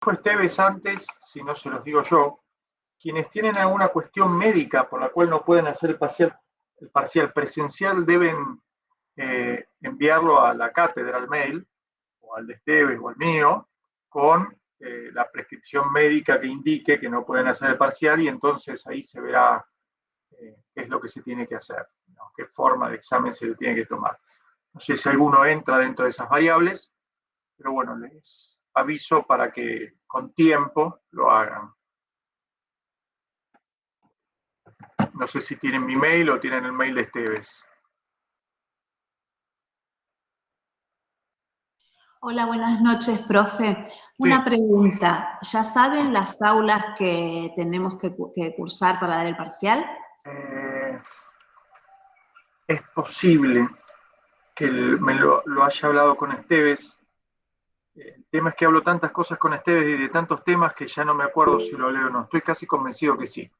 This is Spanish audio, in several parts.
dijo Esteves antes, si no se los digo yo, quienes tienen alguna cuestión médica por la cual no pueden hacer el parcial presencial deben enviarlo a la cátedra, al mail, o al de Esteves o al mío, con la prescripción médica que indique que no pueden hacer el parcial, y entonces ahí se verá qué es lo que se tiene que hacer, ¿no? Qué forma de examen se le tiene que tomar. No sé si alguno entra dentro de esas variables, pero bueno, les aviso para que con tiempo lo hagan. No sé si tienen mi mail o tienen el mail de Esteves. Hola, buenas noches, profe. Una pregunta. ¿Ya saben las aulas que tenemos que cursar para dar el parcial? Es posible que me lo haya hablado con Esteves. El tema es que hablo tantas cosas con Esteves y de tantos temas que ya no me acuerdo si lo leo o no. Estoy casi convencido que sí.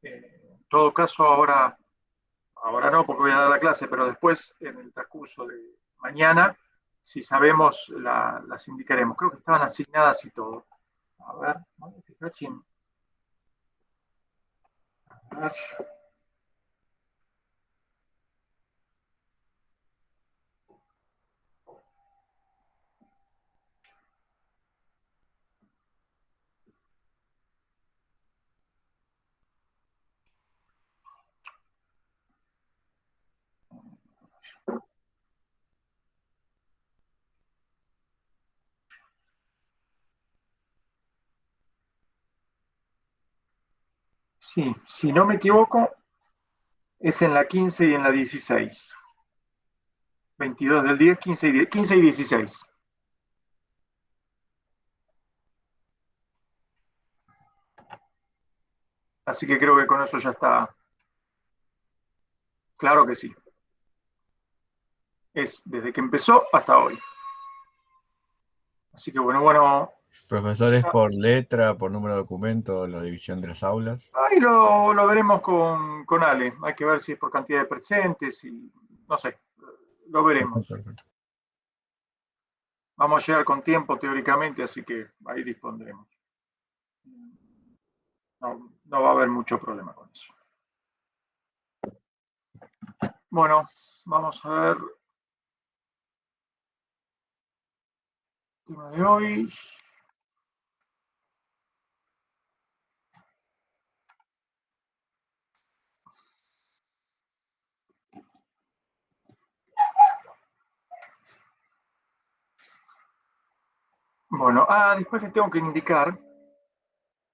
En todo caso, ahora no, porque voy a dar la clase, pero después, en el transcurso de mañana, si sabemos, las indicaremos. Creo que estaban asignadas y todo. A ver, voy a fijar si... A ver. Sí, si no me equivoco, es en la 15 y en la 16. 22 del 10, 15 y 16. Así que creo que con eso ya está. Claro que sí. Es desde que empezó hasta hoy. Así que bueno. Profesores por letra, por número de documento, la división de las aulas. Ahí lo veremos con Ale. Hay que ver si es por cantidad de presentes y no sé. Lo veremos. Perfecto. Vamos a llegar con tiempo teóricamente, así que ahí dispondremos. No va a haber mucho problema con eso. Bueno, vamos a ver el tema de hoy. Bueno, después les tengo que indicar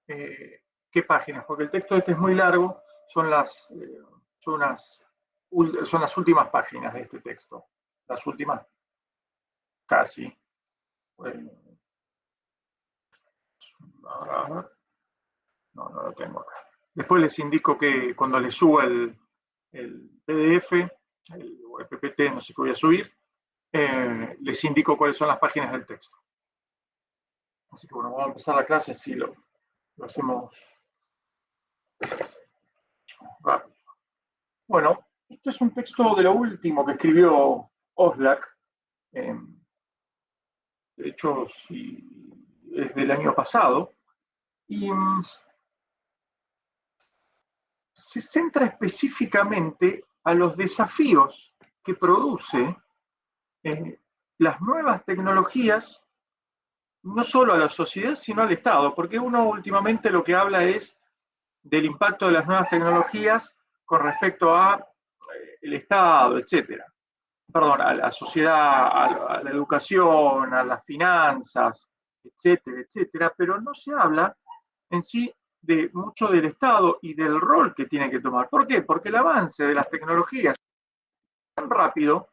qué páginas, porque el texto este es muy largo, son las últimas páginas de este texto, las últimas casi. No lo tengo acá. Después les indico que cuando les suba el PDF, o el PPT, no sé qué voy a subir, les indico cuáles son las páginas del texto. Así que bueno, vamos a empezar la clase, así lo hacemos rápido. Bueno, esto es un texto de lo último que escribió Oslak. De hecho, sí, es del año pasado. Y se centra específicamente a los desafíos que produce las nuevas tecnologías, no solo a la sociedad, sino al Estado, porque uno últimamente lo que habla es del impacto de las nuevas tecnologías con respecto a el Estado, etcétera. Perdón, a la sociedad, a la educación, a las finanzas, etcétera, etcétera, pero no se habla en sí de mucho del Estado y del rol que tiene que tomar. ¿Por qué? Porque el avance de las tecnologías es tan rápido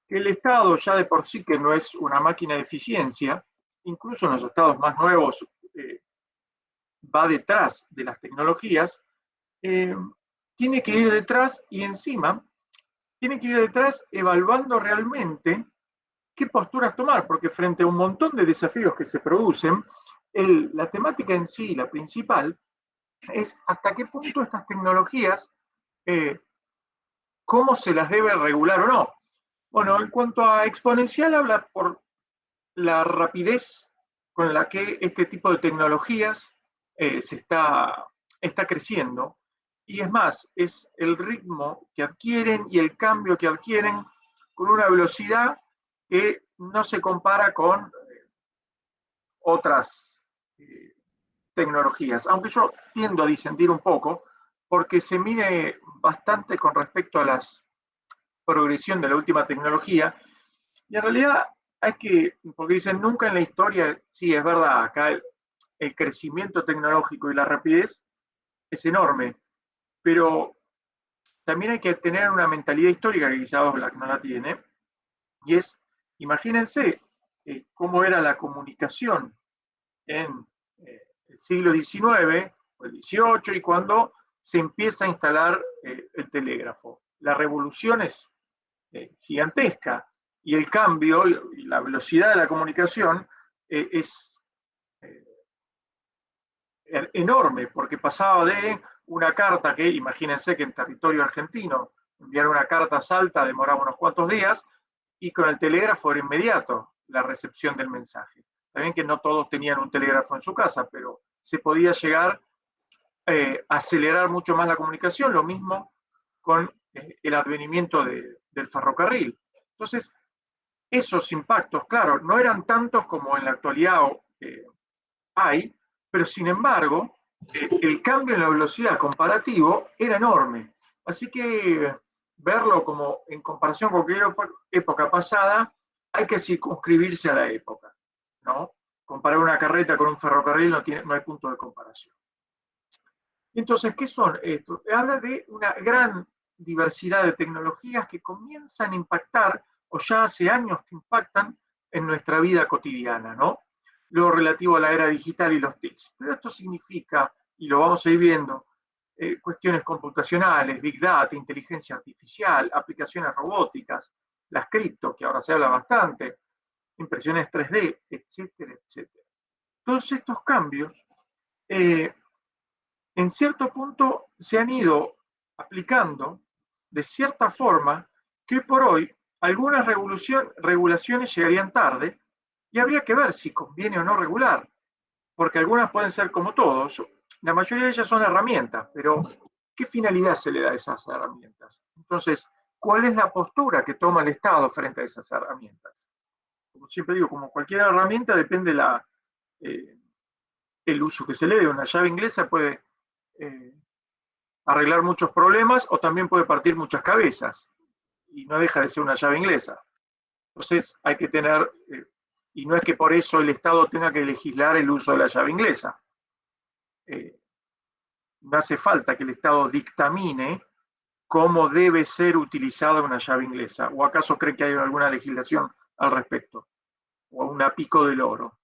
que el Estado ya de por sí que no es una máquina de eficiencia, incluso en los estados más nuevos va detrás de las tecnologías, tiene que ir detrás y encima tiene que ir detrás evaluando realmente qué posturas tomar, porque frente a un montón de desafíos que se producen, la temática en sí, la principal, es hasta qué punto estas tecnologías, cómo se las debe regular o no. Bueno, en cuanto a exponencial, habla por la rapidez con la que este tipo de tecnologías está creciendo. Y es más, es el ritmo que adquieren y el cambio que adquieren con una velocidad que no se compara con otras tecnologías. Aunque yo tiendo a disentir un poco, porque se mide bastante con respecto a la progresión de la última tecnología, y en realidad hay que, porque dicen nunca en la historia, sí, es verdad, acá el crecimiento tecnológico y la rapidez es enorme, pero también hay que tener una mentalidad histórica que quizás Black no la tiene, y es, imagínense cómo era la comunicación en el siglo XIX o el XVIII y cuando se empieza a instalar el telégrafo. La revolución es gigantesca y el cambio y la velocidad de la comunicación es enorme, porque pasaba de una carta que, imagínense que en territorio argentino, enviar una carta a Salta demoraba unos cuantos días, y con el telégrafo era inmediato la recepción del mensaje. También que no todos tenían un telégrafo en su casa, pero se podía llegar a acelerar mucho más la comunicación, lo mismo con el advenimiento del ferrocarril. Entonces, esos impactos, claro, no eran tantos como en la actualidad hay, pero sin embargo, el cambio en la velocidad comparativo era enorme. Así que verlo como en comparación con cualquier época pasada, hay que circunscribirse a la época, ¿no? Comparar una carreta con un ferrocarril no hay punto de comparación. Entonces, ¿qué son estos? Habla de una gran diversidad de tecnologías que comienzan a impactar, o ya hace años que impactan en nuestra vida cotidiana, ¿no? Lo relativo a la era digital y los TICs. Pero esto significa, y lo vamos a ir viendo, cuestiones computacionales, Big Data, inteligencia artificial, aplicaciones robóticas, las cripto, que ahora se habla bastante, impresiones 3D, etcétera, etcétera. Todos estos cambios en cierto punto se han ido aplicando de cierta forma que hoy por hoy algunas regulaciones llegarían tarde y habría que ver si conviene o no regular, porque algunas pueden ser como todos, la mayoría de ellas son herramientas, pero ¿qué finalidad se le da a esas herramientas? Entonces, ¿cuál es la postura que toma el Estado frente a esas herramientas? Como siempre digo, como cualquier herramienta depende el uso que se le dé. Una llave inglesa puede arreglar muchos problemas o también puede partir muchas cabezas y no deja de ser una llave inglesa. Entonces hay que tener, y no es que por eso el Estado tenga que legislar el uso de la llave inglesa. No hace falta que el Estado dictamine cómo debe ser utilizada una llave inglesa. ¿O acaso cree que hay alguna legislación al respecto? ¿O una pico del oro?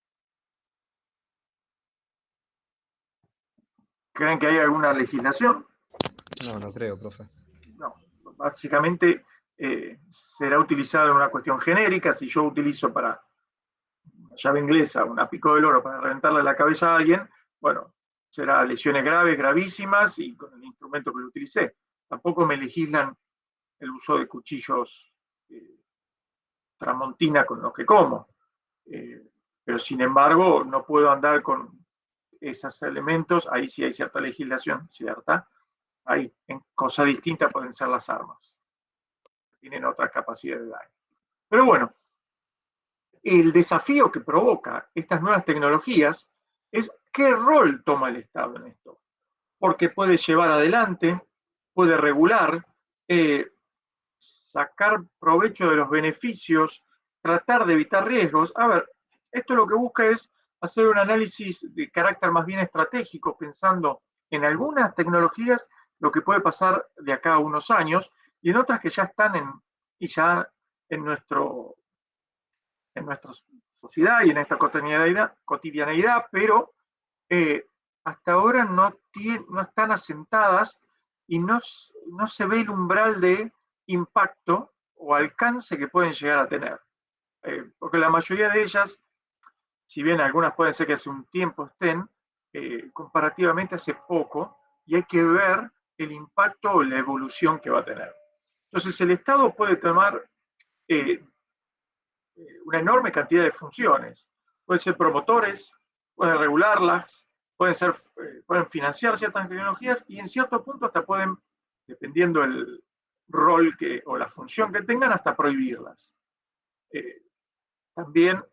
¿Creen que hay alguna legislación? No, no creo, profe. No, básicamente será utilizado en una cuestión genérica. Si yo utilizo para una llave inglesa una pico del oro para reventarle la cabeza a alguien, bueno, será lesiones graves, gravísimas y con el instrumento que lo utilicé. Tampoco me legislan el uso de cuchillos tramontina con los que como. Pero sin embargo, no puedo andar con esos elementos. Ahí sí hay cierta legislación, ¿cierta? Ahí, en cosa distinta pueden ser las armas. Tienen otra capacidad de daño. Pero bueno, el desafío que provoca estas nuevas tecnologías es qué rol toma el Estado en esto. Porque puede llevar adelante, puede regular, sacar provecho de los beneficios, tratar de evitar riesgos. A ver, esto lo que busca es hacer un análisis de carácter más bien estratégico, pensando en algunas tecnologías lo que puede pasar de acá a unos años y en otras que ya están en nuestra sociedad y en esta cotidianeidad, pero hasta ahora no están asentadas y no se ve el umbral de impacto o alcance que pueden llegar a tener. Porque la mayoría de ellas, si bien algunas pueden ser que hace un tiempo estén, comparativamente hace poco, y hay que ver el impacto o la evolución que va a tener. Entonces el Estado puede tomar una enorme cantidad de funciones. pueden ser promotores, pueden regularlas, pueden financiar ciertas tecnologías y en cierto punto hasta pueden, dependiendo el rol o la función que tengan, hasta prohibirlas. También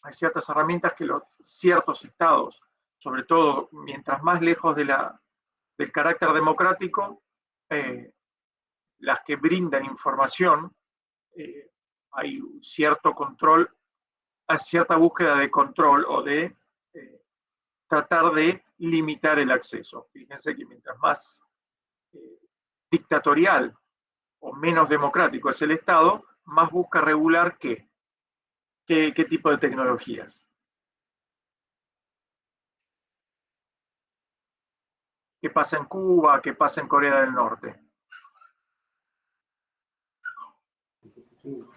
hay ciertas herramientas que ciertos estados, sobre todo mientras más lejos del carácter democrático, las que brindan información, hay cierto control, hay cierta búsqueda de control o de tratar de limitar el acceso. Fíjense que mientras más dictatorial o menos democrático es el Estado, más busca regular qué tipo de tecnologías. ¿Qué pasa en Cuba? ¿Qué pasa en Corea del Norte?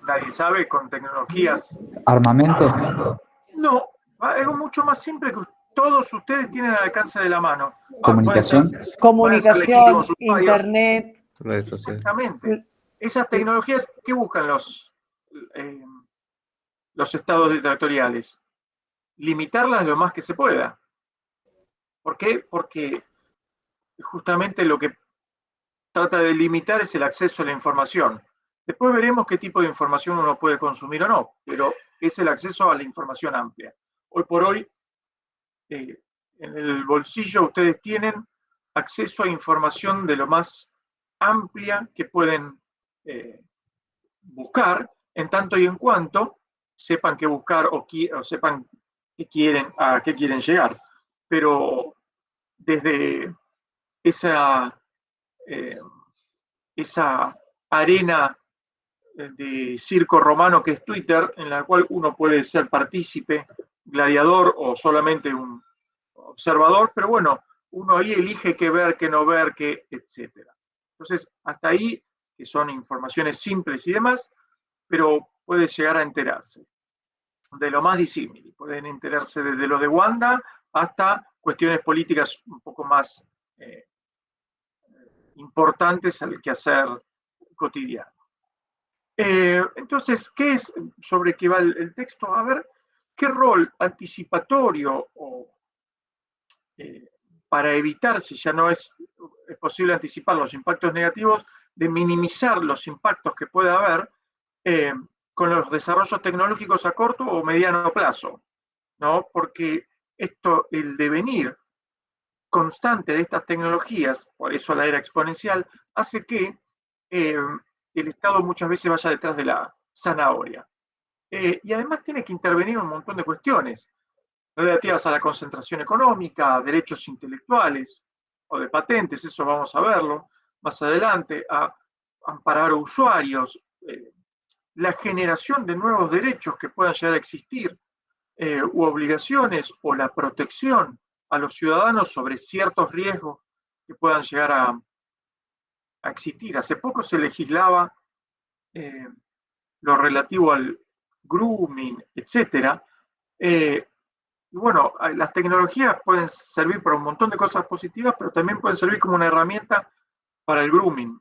Nadie sabe, con tecnologías. ¿Armamento? No, algo mucho más simple que todos ustedes tienen al alcance de la mano. ¿Comunicación? Comunicación, internet. Redes sociales. Exactamente. Esas tecnologías, ¿qué buscan los estados dictatoriales? Limitarlas lo más que se pueda. ¿Por qué? Porque justamente lo que trata de limitar es el acceso a la información. Después veremos qué tipo de información uno puede consumir o no, pero es el acceso a la información amplia. Hoy por hoy, en el bolsillo ustedes tienen acceso a información de lo más amplia que pueden buscar, en tanto y en cuanto sepan qué buscar o sepan a qué quieren llegar. Pero desde esa arena de circo romano que es Twitter, en la cual uno puede ser partícipe, gladiador o solamente un observador, pero bueno, uno ahí elige qué ver, qué no ver, qué, etcétera. Entonces, hasta ahí, que son informaciones simples y demás, pero puede llegar a enterarse de lo más disímil. Pueden enterarse desde lo de Wanda hasta cuestiones políticas un poco más importantes al quehacer cotidiano. Entonces, ¿qué es sobre qué va el texto? A ver, ¿qué rol anticipatorio para evitar, si ya no es posible anticipar los impactos negativos, de minimizar los impactos que pueda haber con los desarrollos tecnológicos a corto o mediano plazo, ¿no? Porque el devenir constante de estas tecnologías, por eso la era exponencial, hace que el Estado muchas veces vaya detrás de la zanahoria. Y además tiene que intervenir en un montón de cuestiones relativas a la concentración económica, derechos intelectuales o de patentes, eso vamos a verlo más adelante, a amparar a usuarios, la generación de nuevos derechos que puedan llegar a existir, u obligaciones, o la protección a los ciudadanos sobre ciertos riesgos que puedan llegar a existir. Hace poco se legislaba lo relativo al grooming, etcétera. Y bueno, las tecnologías pueden servir para un montón de cosas positivas, pero también pueden servir como una herramienta para el grooming.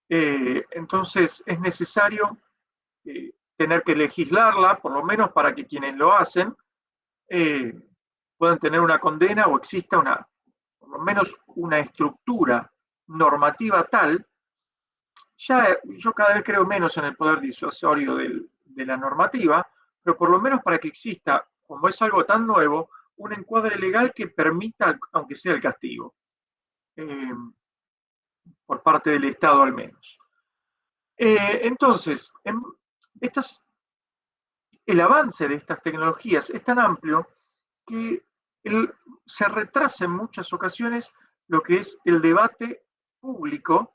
Entonces es necesario tener que legislarla, por lo menos para que quienes lo hacen puedan tener una condena o exista por lo menos una estructura normativa tal. Ya yo cada vez creo menos en el poder disuasorio de la normativa, pero por lo menos para que exista, como es algo tan nuevo, un encuadre legal que permita, aunque sea el castigo, por parte del Estado al menos. Entonces, el avance de estas tecnologías es tan amplio que se retrasa en muchas ocasiones lo que es el debate público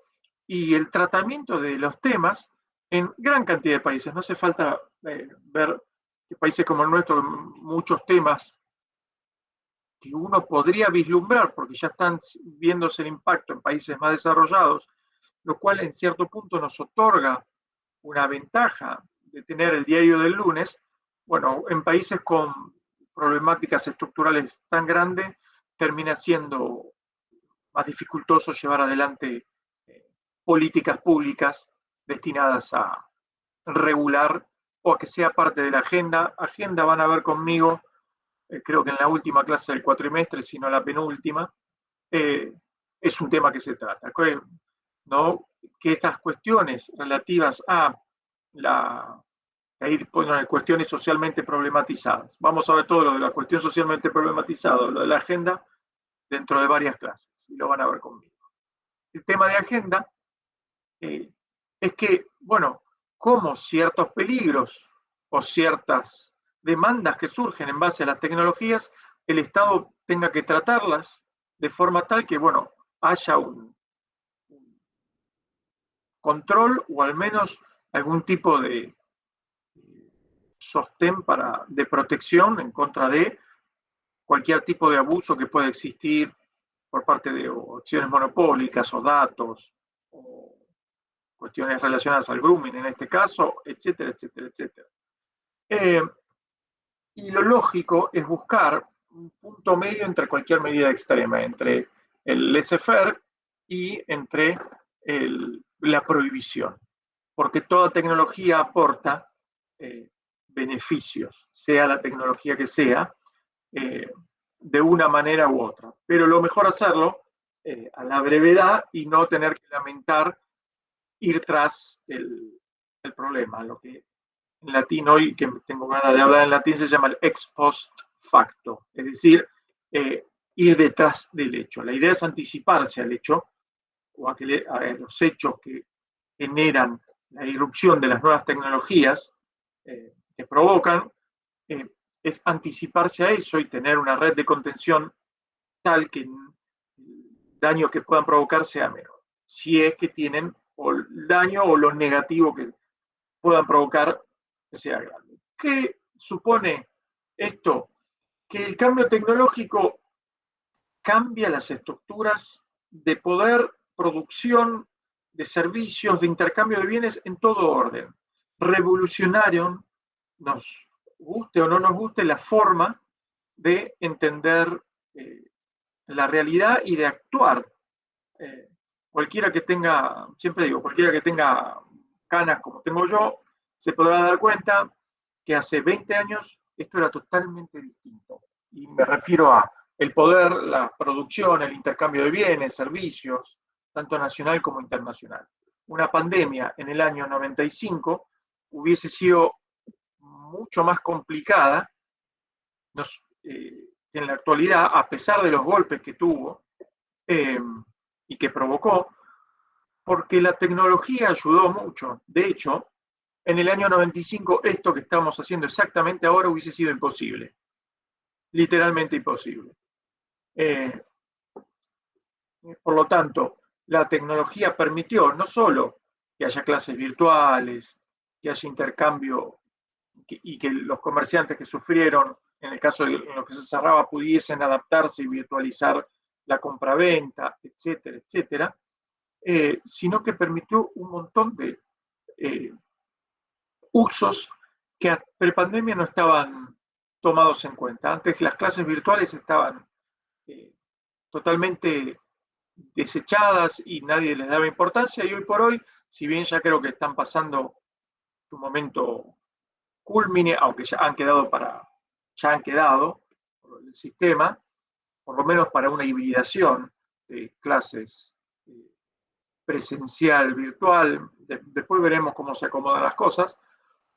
y el tratamiento de los temas en gran cantidad de países. No hace falta ver que países como el nuestro, muchos temas que uno podría vislumbrar porque ya están viéndose el impacto en países más desarrollados, lo cual en cierto punto nos otorga una ventaja de tener el diario del lunes. Bueno, en países con problemáticas estructurales tan grandes, termina siendo más dificultoso llevar adelante políticas públicas destinadas a regular o que sea parte de la agenda. Agenda van a ver conmigo, creo que en la última clase del cuatrimestre, si no la penúltima, es un tema que se trata, ¿no? Que estas cuestiones relativas a ahí ponen cuestiones socialmente problematizadas. Vamos a ver todo lo de la cuestión socialmente problematizada, lo de la agenda, dentro de varias clases, y lo van a ver conmigo. El tema de agenda es que, bueno, como ciertos peligros o ciertas demandas que surgen en base a las tecnologías, el Estado tenga que tratarlas de forma tal que, bueno, haya un control o al menos algún tipo de sostén de protección en contra de cualquier tipo de abuso que pueda existir por parte de acciones monopólicas o datos o cuestiones relacionadas al grooming en este caso, etcétera, etcétera, etcétera. Y lo lógico es buscar un punto medio entre cualquier medida extrema, entre el laissez-faire y entre la prohibición, porque toda tecnología aporta beneficios, sea la tecnología que sea, de una manera u otra. Pero lo mejor hacerlo a la brevedad y no tener que lamentar ir tras el problema. Lo que en latín hoy, que tengo ganas de hablar en latín, se llama el ex post facto, es decir, ir detrás del hecho. La idea es anticiparse al hecho o a los hechos que generan la irrupción de las nuevas tecnologías que provocan, es anticiparse a eso y tener una red de contención tal que el daño que puedan provocar sea menor, si es que tienen o el daño o lo negativo que puedan provocar que sea grande. ¿Qué supone esto? Que el cambio tecnológico cambia las estructuras de poder, producción, de servicios, de intercambio de bienes en todo orden. Revolucionaron, nos guste o no nos guste, la forma de entender la realidad y de actuar. Cualquiera que tenga, siempre digo, cualquiera que tenga canas como tengo yo, se podrá dar cuenta que hace 20 años esto era totalmente distinto. Y me refiero a el poder, la producción, el intercambio de bienes, servicios, tanto nacional como internacional. Una pandemia en el año 95 hubiese sido mucho más complicada en la actualidad, a pesar de los golpes que tuvo y que provocó, porque la tecnología ayudó mucho. De hecho, en el año 95 esto que estamos haciendo exactamente ahora hubiese sido imposible, literalmente imposible. Por lo tanto, la tecnología permitió no solo que haya clases virtuales, que haya intercambio y que los comerciantes que sufrieron, en el caso de lo que se cerraba, pudiesen adaptarse y virtualizar la compraventa, etcétera, etcétera, sino que permitió un montón de usos que a prepandemia no estaban tomados en cuenta. Antes las clases virtuales estaban totalmente desechadas y nadie les daba importancia, y hoy por hoy, si bien ya creo que están pasando su momento culmine, aunque ya han quedado por el sistema, por lo menos para una hibridación de clases presencial, virtual, después veremos cómo se acomodan las cosas,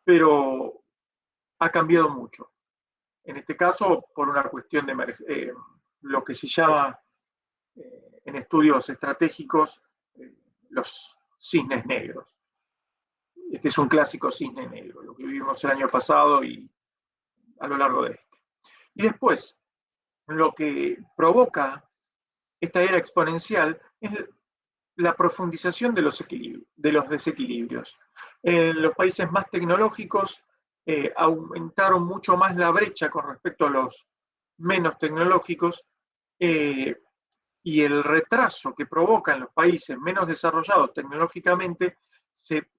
pero ha cambiado mucho. En este caso, por una cuestión de lo que se llama en estudios estratégicos los cisnes negros. Este es un clásico cisne negro, lo que vivimos el año pasado y a lo largo de este. Y después, lo que provoca esta era exponencial es la profundización de los desequilibrios. En los países más tecnológicos aumentaron mucho más la brecha con respecto a los menos tecnológicos, y el retraso que provoca en los países menos desarrollados tecnológicamente se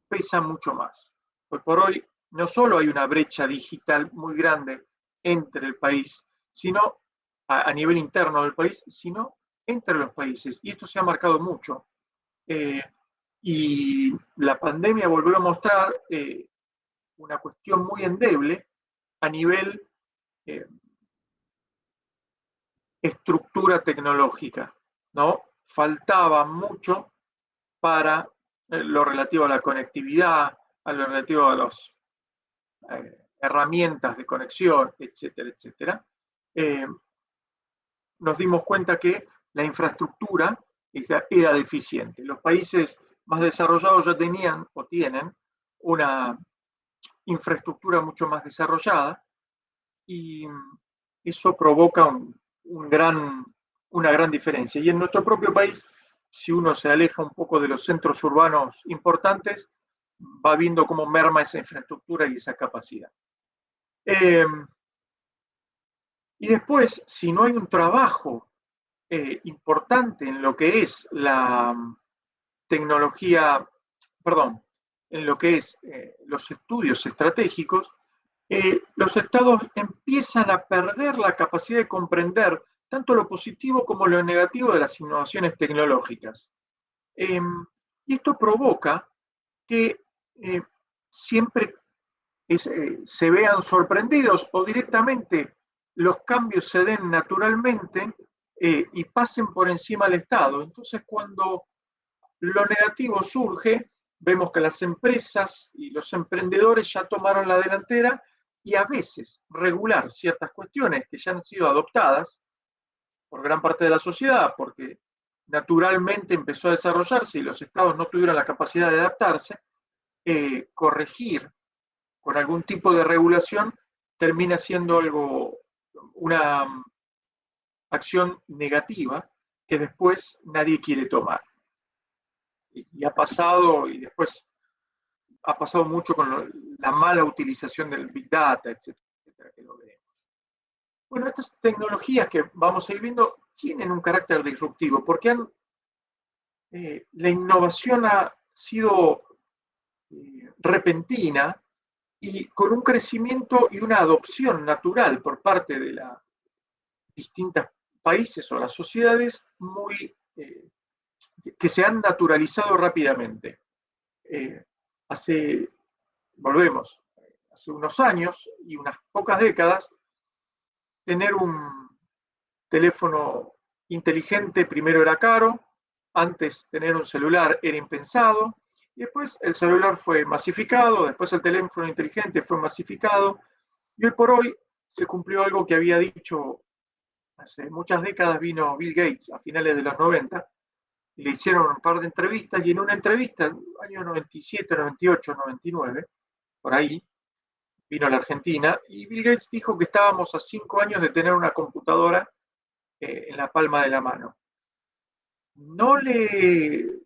pesa mucho más. Hoy por hoy no solo hay una brecha digital muy grande entre el país, sino a nivel interno del país, sino entre los países. Y esto se ha marcado mucho. Y la pandemia volvió a mostrar una cuestión muy endeble a nivel estructura tecnológica, ¿no? Faltaba mucho para lo relativo a la conectividad, a lo relativo a las herramientas de conexión, etcétera, etcétera. Nos dimos cuenta que la infraestructura era deficiente. Los países más desarrollados ya tenían o tienen una infraestructura mucho más desarrollada y eso provoca una gran diferencia. Y en nuestro propio país, si uno se aleja un poco de los centros urbanos importantes, va viendo cómo merma esa infraestructura y esa capacidad. Y después, si no hay un trabajo importante en lo que es la tecnología, perdón, en lo que es los estudios estratégicos, los estados empiezan a perder la capacidad de comprender tanto lo positivo como lo negativo de las innovaciones tecnológicas. Y esto provoca que siempre se vean sorprendidos o directamente los cambios se den naturalmente y pasen por encima del Estado. Entonces, cuando lo negativo surge, vemos que las empresas y los emprendedores ya tomaron la delantera y a veces regular ciertas cuestiones que ya han sido adoptadas por gran parte de la sociedad, porque naturalmente empezó a desarrollarse y los estados no tuvieron la capacidad de adaptarse, corregir con algún tipo de regulación termina siendo una acción negativa que después nadie quiere tomar. Y ha pasado, y después ha pasado mucho con la mala utilización del Big Data, etcétera, que lo veremos. Bueno, estas tecnologías que vamos a ir viendo tienen un carácter disruptivo, porque la innovación ha sido repentina y con un crecimiento y una adopción natural por parte de los distintos países o las sociedades que se han naturalizado rápidamente. Volvemos, hace unos años y unas pocas décadas, tener un teléfono inteligente primero era caro, antes tener un celular era impensado, y después el celular fue masificado, después el teléfono inteligente fue masificado, y hoy por hoy se cumplió algo que había dicho hace muchas décadas. Vino Bill Gates a finales de los 90, y le hicieron un par de entrevistas, y en una entrevista, en el año 97, 98, 99, por ahí, vino a la Argentina, y Bill Gates dijo que estábamos a 5 años de tener una computadora en la palma de la mano. No le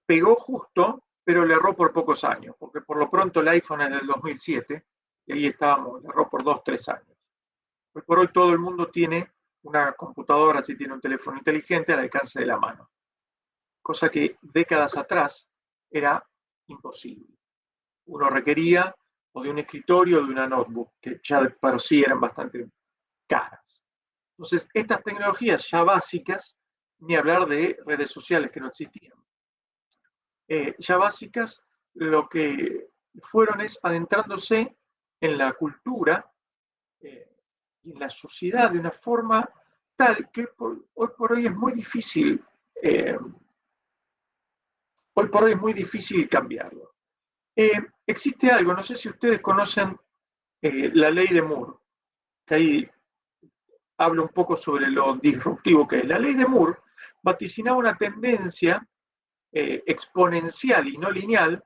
pegó justo, pero le erró por pocos años, porque por lo pronto el iPhone es del 2007, y ahí estábamos, le erró por 2, 3 años. Hoy por hoy todo el mundo tiene una computadora, si tiene un teléfono inteligente, al alcance de la mano. Cosa que décadas atrás era imposible. Uno requería o de un escritorio o de una notebook, que ya de por sí eran bastante caras. Entonces, estas tecnologías ya básicas, ni hablar de redes sociales que no existían, ya básicas, lo que fueron es adentrándose en la cultura y en la sociedad de una forma tal que hoy por hoy es muy difícil cambiarlo. Existe algo, no sé si ustedes conocen la ley de Moore, que ahí habla un poco sobre lo disruptivo que es. La ley de Moore vaticinaba una tendencia exponencial y no lineal.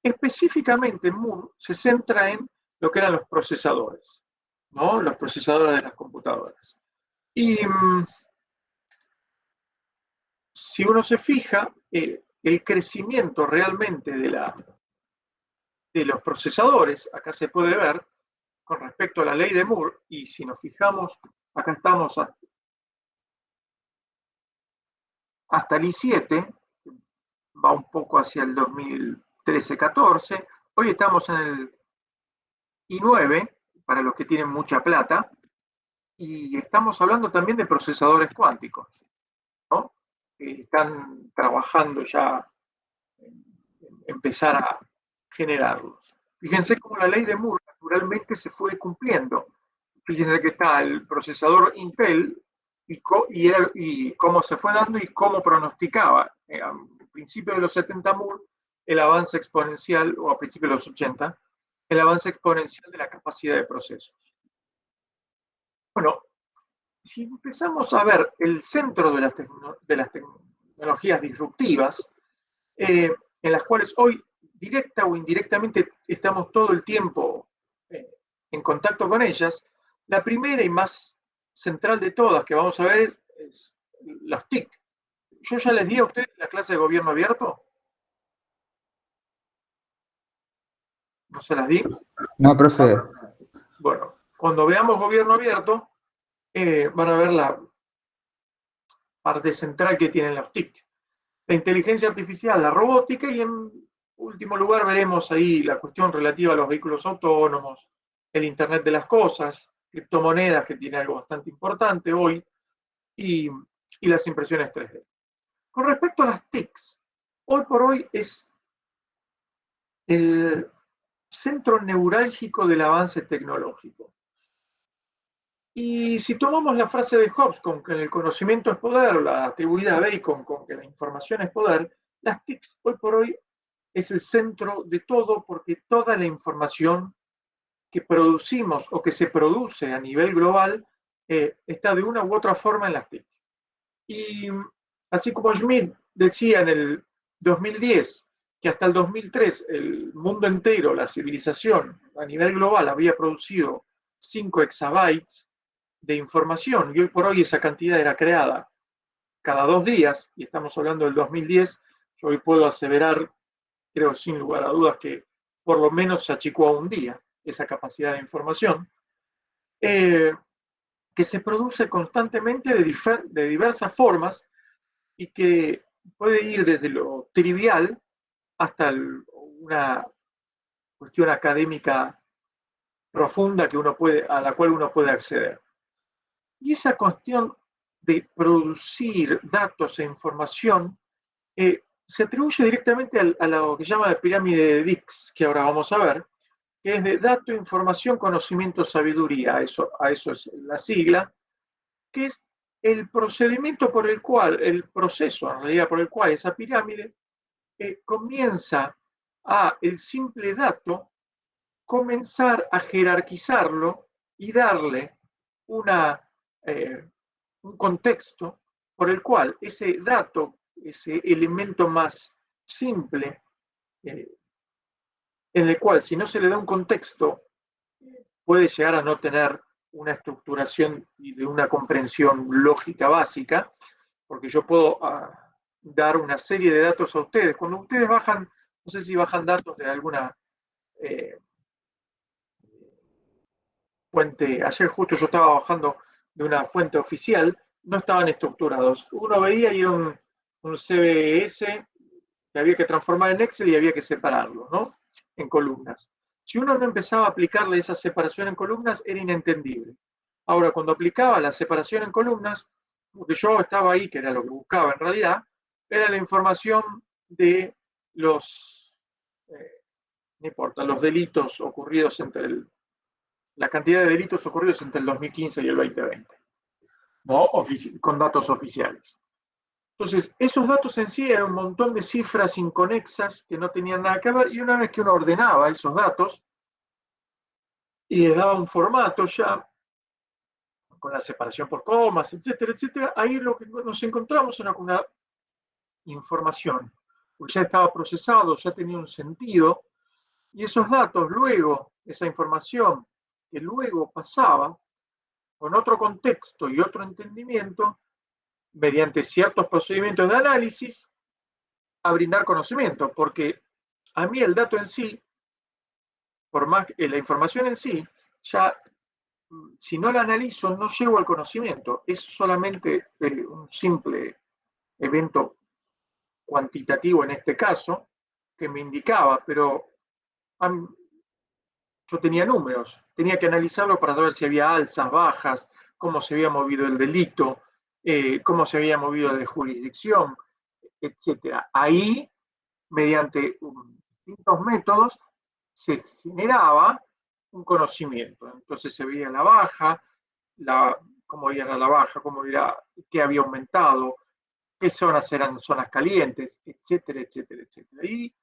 Específicamente Moore se centra en lo que eran los procesadores, ¿no? Los procesadores de las computadoras. Y si uno se fija, el crecimiento realmente de los procesadores, acá se puede ver, con respecto a la ley de Moore, y si nos fijamos, acá estamos hasta el i7, va un poco hacia el 2013-14, hoy estamos en el i9, para los que tienen mucha plata, y estamos hablando también de procesadores cuánticos, ¿no? Están trabajando ya en empezar a generarlos. Fíjense cómo la ley de Moore naturalmente se fue cumpliendo. Fíjense que está el procesador Intel y cómo se fue dando y cómo pronosticaba. A principios de los 70 Moore, el avance exponencial, o a principios de los 80, el avance exponencial de la capacidad de procesos. Bueno, si empezamos a ver el centro de las tecnologías disruptivas, en las cuales hoy directa o indirectamente estamos todo el tiempo en contacto con ellas, la primera y más central de todas que vamos a ver es las TIC. Yo ya les di a ustedes la clase de gobierno abierto. ¿No se las di? No, profe. Bueno, cuando veamos gobierno abierto, van a ver la parte central que tienen las TIC. La inteligencia artificial, la robótica, y en último lugar veremos ahí la cuestión relativa a los vehículos autónomos, el Internet de las cosas, criptomonedas, que tiene algo bastante importante hoy, y las impresiones 3D. Con respecto a las TICs, hoy por hoy es el centro neurálgico del avance tecnológico. Y si tomamos la frase de Hobbes con que el conocimiento es poder, o la atribuida a Bacon con que la información es poder, las TICs hoy por hoy es el centro de todo, porque toda la información que producimos o que se produce a nivel global está de una u otra forma en las TIC. Y así como Schmidt decía en el 2010 que hasta el 2003 el mundo entero, la civilización a nivel global había producido 5 exabytes de información, y hoy por hoy esa cantidad era creada cada 2 días, y estamos hablando del 2010, yo hoy puedo aseverar, creo sin lugar a dudas, que por lo menos se achicó a un día esa capacidad de información, que se produce constantemente de diversas formas y que puede ir desde lo trivial hasta una cuestión académica profunda a la cual uno puede acceder. Y esa cuestión de producir datos e información se atribuye directamente a lo que se llama la pirámide de Dix, que ahora vamos a ver, que es de dato, información, conocimiento, sabiduría. Eso es la sigla, que es el procedimiento por el cual, el proceso en realidad por el cual esa pirámide comienza el simple dato, comenzar a jerarquizarlo y darle un contexto por el cual ese dato, ese elemento más simple, en el cual si no se le da un contexto, puede llegar a no tener una estructuración y de una comprensión lógica básica, porque yo puedo dar una serie de datos a ustedes. Cuando ustedes bajan, no sé si bajan datos de alguna fuente, ayer justo yo estaba bajando de una fuente oficial, no estaban estructurados. Uno veía y era un CBS que había que transformar en Excel y había que separarlo, ¿no? En columnas. Si uno no empezaba a aplicarle esa separación en columnas, era inentendible. Ahora, cuando aplicaba la separación en columnas, lo que yo estaba ahí, que era lo que buscaba en realidad, era la información de los, no importa, los delitos ocurridos la cantidad de delitos ocurridos entre el 2015 y el 2020, ¿no? Con datos oficiales. Entonces, esos datos en sí eran un montón de cifras inconexas que no tenían nada que ver, y una vez que uno ordenaba esos datos y le daba un formato ya, con la separación por comas, etcétera, etcétera, ahí lo que nos encontramos era con una información, porque ya estaba procesado, ya tenía un sentido, y esos datos luego, esa información que luego pasaba, con otro contexto y otro entendimiento, mediante ciertos procedimientos de análisis, a brindar conocimiento, porque a mí el dato en sí, por más que la información en sí, ya si no la analizo no llego al conocimiento, es solamente un simple evento cuantitativo en este caso, que me indicaba, pero yo tenía números, tenía que analizarlo para saber si había alzas, bajas, cómo se había movido el delito, cómo se había movido de jurisdicción, etc. Ahí, mediante distintos métodos, se generaba un conocimiento. Entonces se veía la baja, cómo era la baja, qué había aumentado, qué zonas eran zonas calientes, etcétera, etcétera, etcétera. Y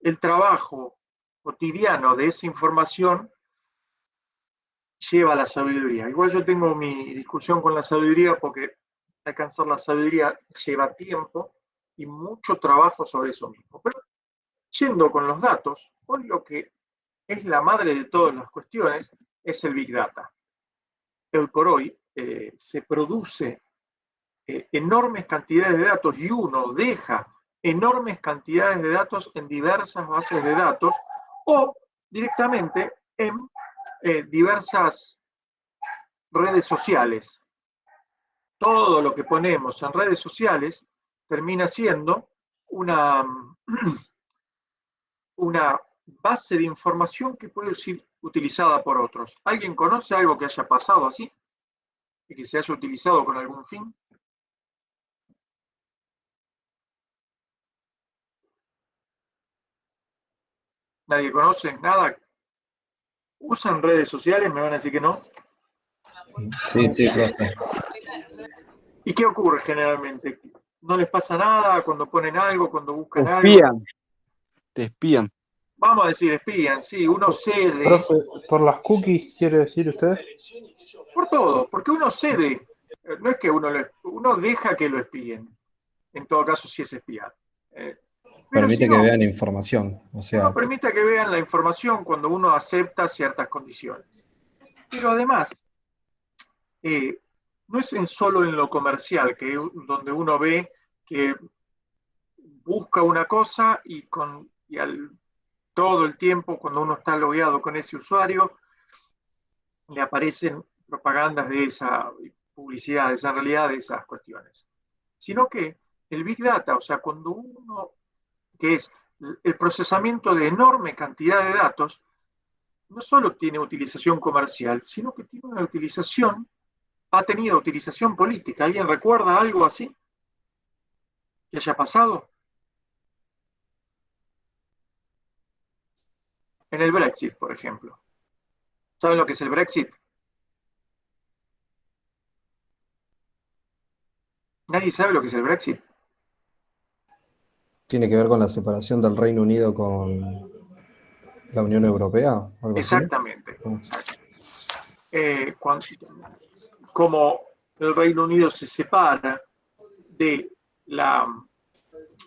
el trabajo cotidiano de esa información lleva a la sabiduría. Igual yo tengo mi discusión con la sabiduría porque alcanzar la sabiduría lleva tiempo y mucho trabajo sobre eso mismo. Pero yendo con los datos, hoy lo que es la madre de todas las cuestiones es el Big Data. Hoy por hoy se produce enormes cantidades de datos y uno deja enormes cantidades de datos en diversas bases de datos o directamente en diversas redes sociales. Todo lo que ponemos en redes sociales termina siendo una base de información que puede ser utilizada por otros. ¿Alguien conoce algo que haya pasado así? ¿Y que se haya utilizado con algún fin? ¿Nadie conoce? ¿Nada? ¿Usan redes sociales? ¿Me van a decir que no? Sí, sí, profe. ¿Y qué ocurre generalmente? ¿No les pasa nada cuando ponen algo, cuando buscan algo? Espían. Te espían. Vamos a decir, espían, sí, uno cede. Profe, ¿por las cookies quiere decir usted? Por todo, porque uno cede. No es que uno deja que lo espíen. En todo caso, sí es espiar. Pero Permite si que no, vean información. O sea, uno permite que vean la información cuando uno acepta ciertas condiciones. Pero además, no es solo en lo comercial, donde uno ve que busca una cosa y todo el tiempo, cuando uno está logueado con ese usuario, le aparecen propagandas de esa publicidad, de esa realidad, de esas cuestiones. Sino que el Big Data, o sea, cuando uno, que es el procesamiento de enorme cantidad de datos, no solo tiene utilización comercial, sino que tiene una utilización, ha tenido utilización política. ¿Alguien recuerda algo así que haya pasado? En el Brexit, por ejemplo. ¿Saben lo que es el Brexit? ¿Nadie sabe lo que es el Brexit? ¿tiene que ver con la separación del Reino Unido con la Unión Europea? ¿Algo así? Exactamente. Como el Reino Unido se separa de la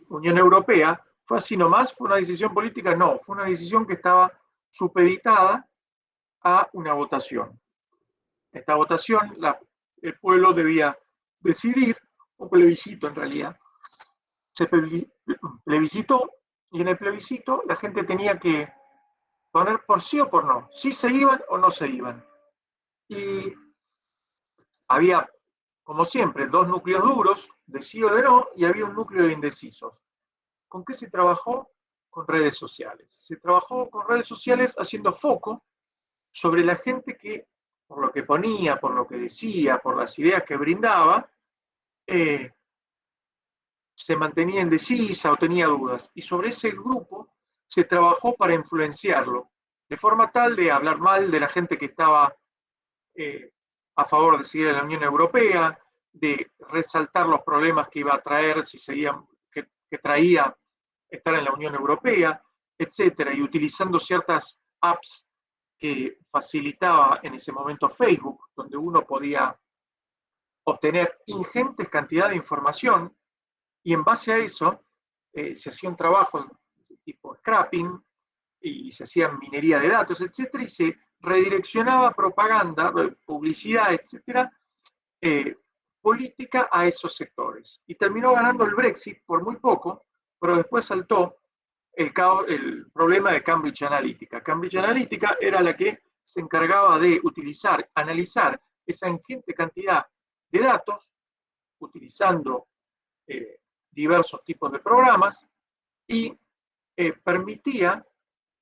Unión Europea, ¿fue así nomás? ¿Fue una decisión política? No, fue una decisión que estaba supeditada a una votación. Esta votación, el pueblo debía decidir, un plebiscito en realidad, se plebiscitó y en el plebiscito la gente tenía que poner por sí o por no, si se iban o no se iban. Y había, como siempre, dos núcleos duros, de sí o de no, y había un núcleo de indecisos. ¿Con qué se trabajó? Con redes sociales. Se trabajó con redes sociales haciendo foco sobre la gente que, por lo que ponía, por lo que decía, por las ideas que brindaba, se mantenía indecisa o tenía dudas. Y sobre ese grupo se trabajó para influenciarlo, de forma tal de hablar mal de la gente que estaba a favor de seguir en la Unión Europea, de resaltar los problemas que iba a traer si seguían, que traía estar en la Unión Europea, etcétera, y utilizando ciertas apps que facilitaba en ese momento Facebook, donde uno podía obtener ingentes cantidades de información y en base a eso se hacía un trabajo tipo scrapping y se hacía minería de datos, etcétera, y se redireccionaba propaganda, publicidad, etcétera, política a esos sectores. Y terminó ganando el Brexit por muy poco, pero después saltó el problema de Cambridge Analytica. Cambridge Analytica era la que se encargaba de analizar esa ingente cantidad de datos, utilizando diversos tipos de programas, y permitía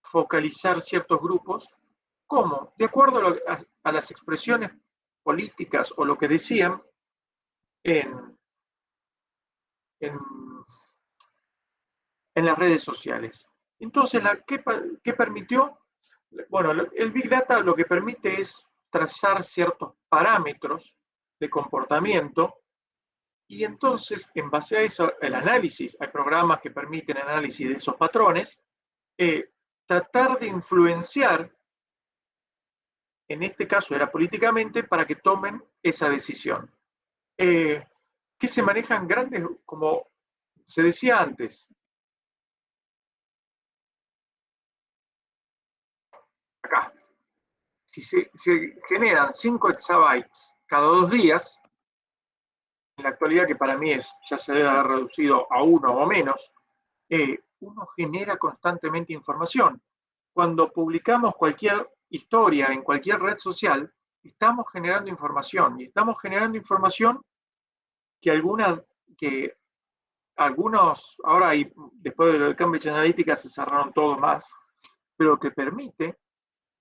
focalizar ciertos grupos, como, de acuerdo a las expresiones políticas o lo que decían en las redes sociales. Entonces, ¿qué permitió? Bueno, el Big Data lo que permite es trazar ciertos parámetros de comportamiento y entonces, en base a eso, el análisis, hay programas que permiten análisis de esos patrones, tratar de influenciar, en este caso era políticamente, para que tomen esa decisión. Que se manejan grandes, como se decía antes, acá, si se generan 5 exabytes cada 2 días, en la actualidad, que para mí ya se debe haber reducido a 1 o menos, uno genera constantemente información. Cuando publicamos cualquier historia en cualquier red social, estamos generando información, y estamos generando información que algunos, ahora después de lo de Cambridge Analytica se cerraron todo más, pero que permite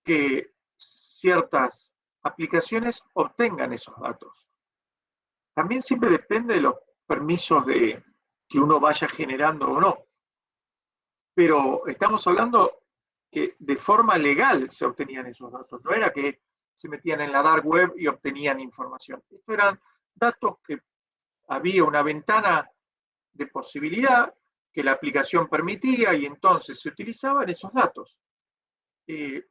que ciertas aplicaciones obtengan esos datos. También siempre depende de los permisos que uno vaya generando o no. Pero estamos hablando que de forma legal se obtenían esos datos. No era que se metían en la dark web y obtenían información. Estos eran datos que había una ventana de posibilidad que la aplicación permitía y entonces se utilizaban esos datos. Y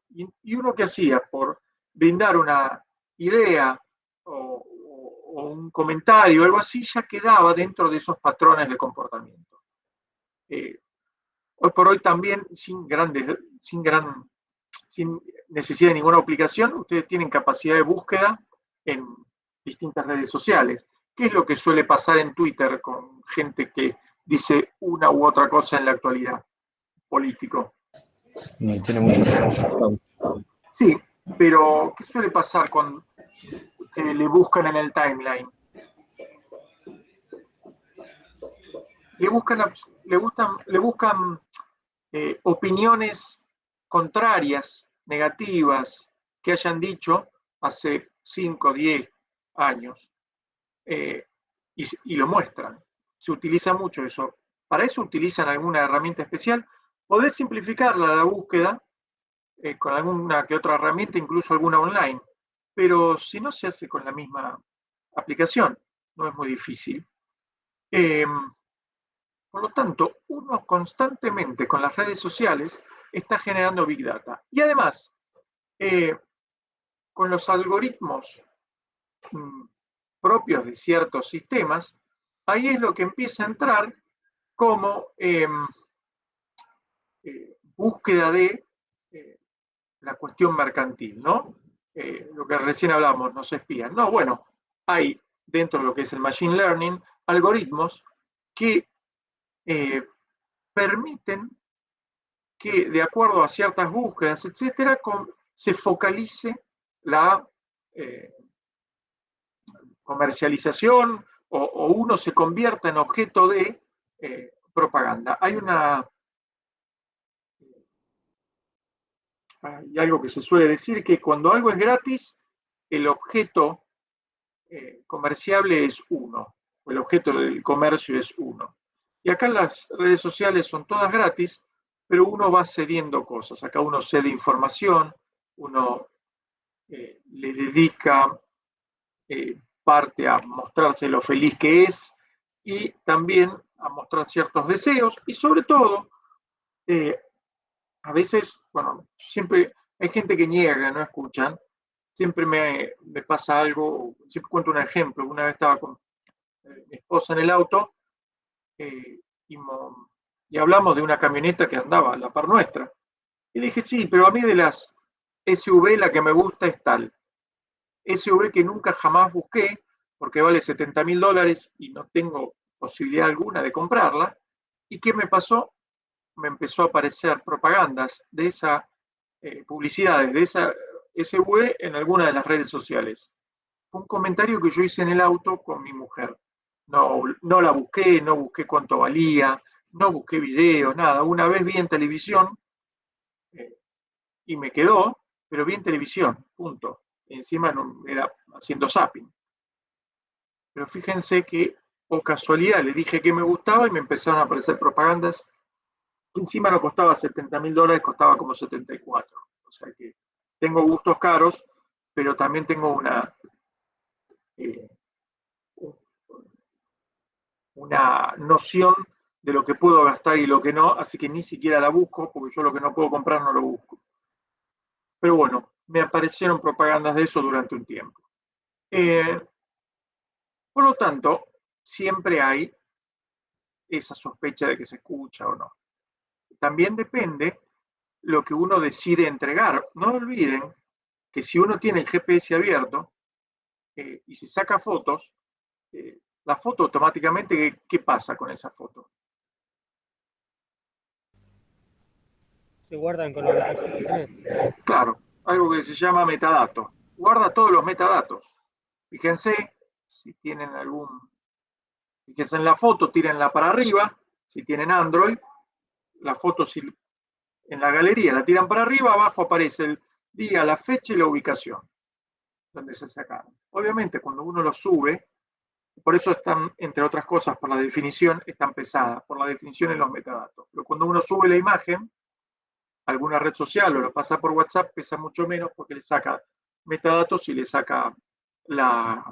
uno que hacía por brindar una idea o un comentario o algo así, ya quedaba dentro de esos patrones de comportamiento. Hoy por hoy también, sin necesidad de ninguna aplicación, ustedes tienen capacidad de búsqueda en distintas redes sociales. ¿Qué es lo que suele pasar en Twitter con gente que dice una u otra cosa en la actualidad? Político. Tiene mucho. Sí, pero ¿qué suele pasar cuando le buscan en el timeline? Le buscan opiniones contrarias, negativas, que hayan dicho hace 5, 10 años, y lo muestran. Se utiliza mucho eso. Para eso utilizan alguna herramienta especial. Podés simplificarla la búsqueda con alguna que otra herramienta, incluso alguna online, pero si no se hace con la misma aplicación, no es muy difícil. Por lo tanto, uno constantemente con las redes sociales está generando Big Data. Y además, con los algoritmos propios de ciertos sistemas, ahí es lo que empieza a entrar como búsqueda de la cuestión mercantil, ¿no? Lo que recién hablamos, nos espían. No, bueno, hay dentro de lo que es el Machine Learning algoritmos que permiten que, de acuerdo a ciertas búsquedas, etcétera, se focalice la comercialización o uno se convierta en objeto de propaganda. Hay algo que se suele decir, que cuando algo es gratis, el objeto comerciable es uno, o el objeto del comercio es uno. Y acá las redes sociales son todas gratis, pero uno va cediendo cosas. Acá uno cede información, uno le dedica parte a mostrarse lo feliz que es y también a mostrar ciertos deseos y sobre todo, a veces, bueno, siempre hay gente que niega, que no escuchan, siempre me pasa algo, siempre cuento un ejemplo. Una vez estaba con mi esposa en el auto y hablamos de una camioneta que andaba a la par nuestra. Y le dije, sí, pero a mí de las SUV la que me gusta es tal. SUV que nunca jamás busqué porque vale $70.000 y no tengo posibilidad alguna de comprarla. ¿Y qué me pasó? Me empezó a aparecer propagandas de esa publicidades de esa SUV en alguna de las redes sociales. Fue un comentario que yo hice en el auto con mi mujer. No la busqué, no busqué cuánto valía, no busqué videos, nada. Una vez vi en televisión y me quedó, pero vi en televisión, punto. Encima no, era haciendo zapping. Pero fíjense que, por casualidad, le dije que me gustaba y me empezaron a aparecer propagandas que encima no costaba $70.000, costaba como 74. O sea que tengo gustos caros, pero también tengo una noción de lo que puedo gastar y lo que no, así que ni siquiera la busco, porque yo lo que no puedo comprar no lo busco. Pero bueno, me aparecieron propagandas de eso durante un tiempo. Por lo tanto, siempre hay esa sospecha de que se escucha o no. También depende lo que uno decide entregar. No olviden que si uno tiene el GPS abierto y se saca fotos, la foto automáticamente, ¿qué pasa con esa foto? Se guardan con los datos de internet. Claro, algo que se llama metadatos. Guarda todos los metadatos. Fíjense si tienen fíjense en la foto, tírenla para arriba. Si tienen Android, la foto en la galería la tiran para arriba, abajo aparece el día, la fecha y la ubicación donde se sacaron. Obviamente, cuando uno lo sube, por eso están, entre otras cosas, por la definición, están pesadas, por la definición en los metadatos. Pero cuando uno sube la imagen a alguna red social o lo pasa por WhatsApp, pesa mucho menos porque le saca metadatos y le saca la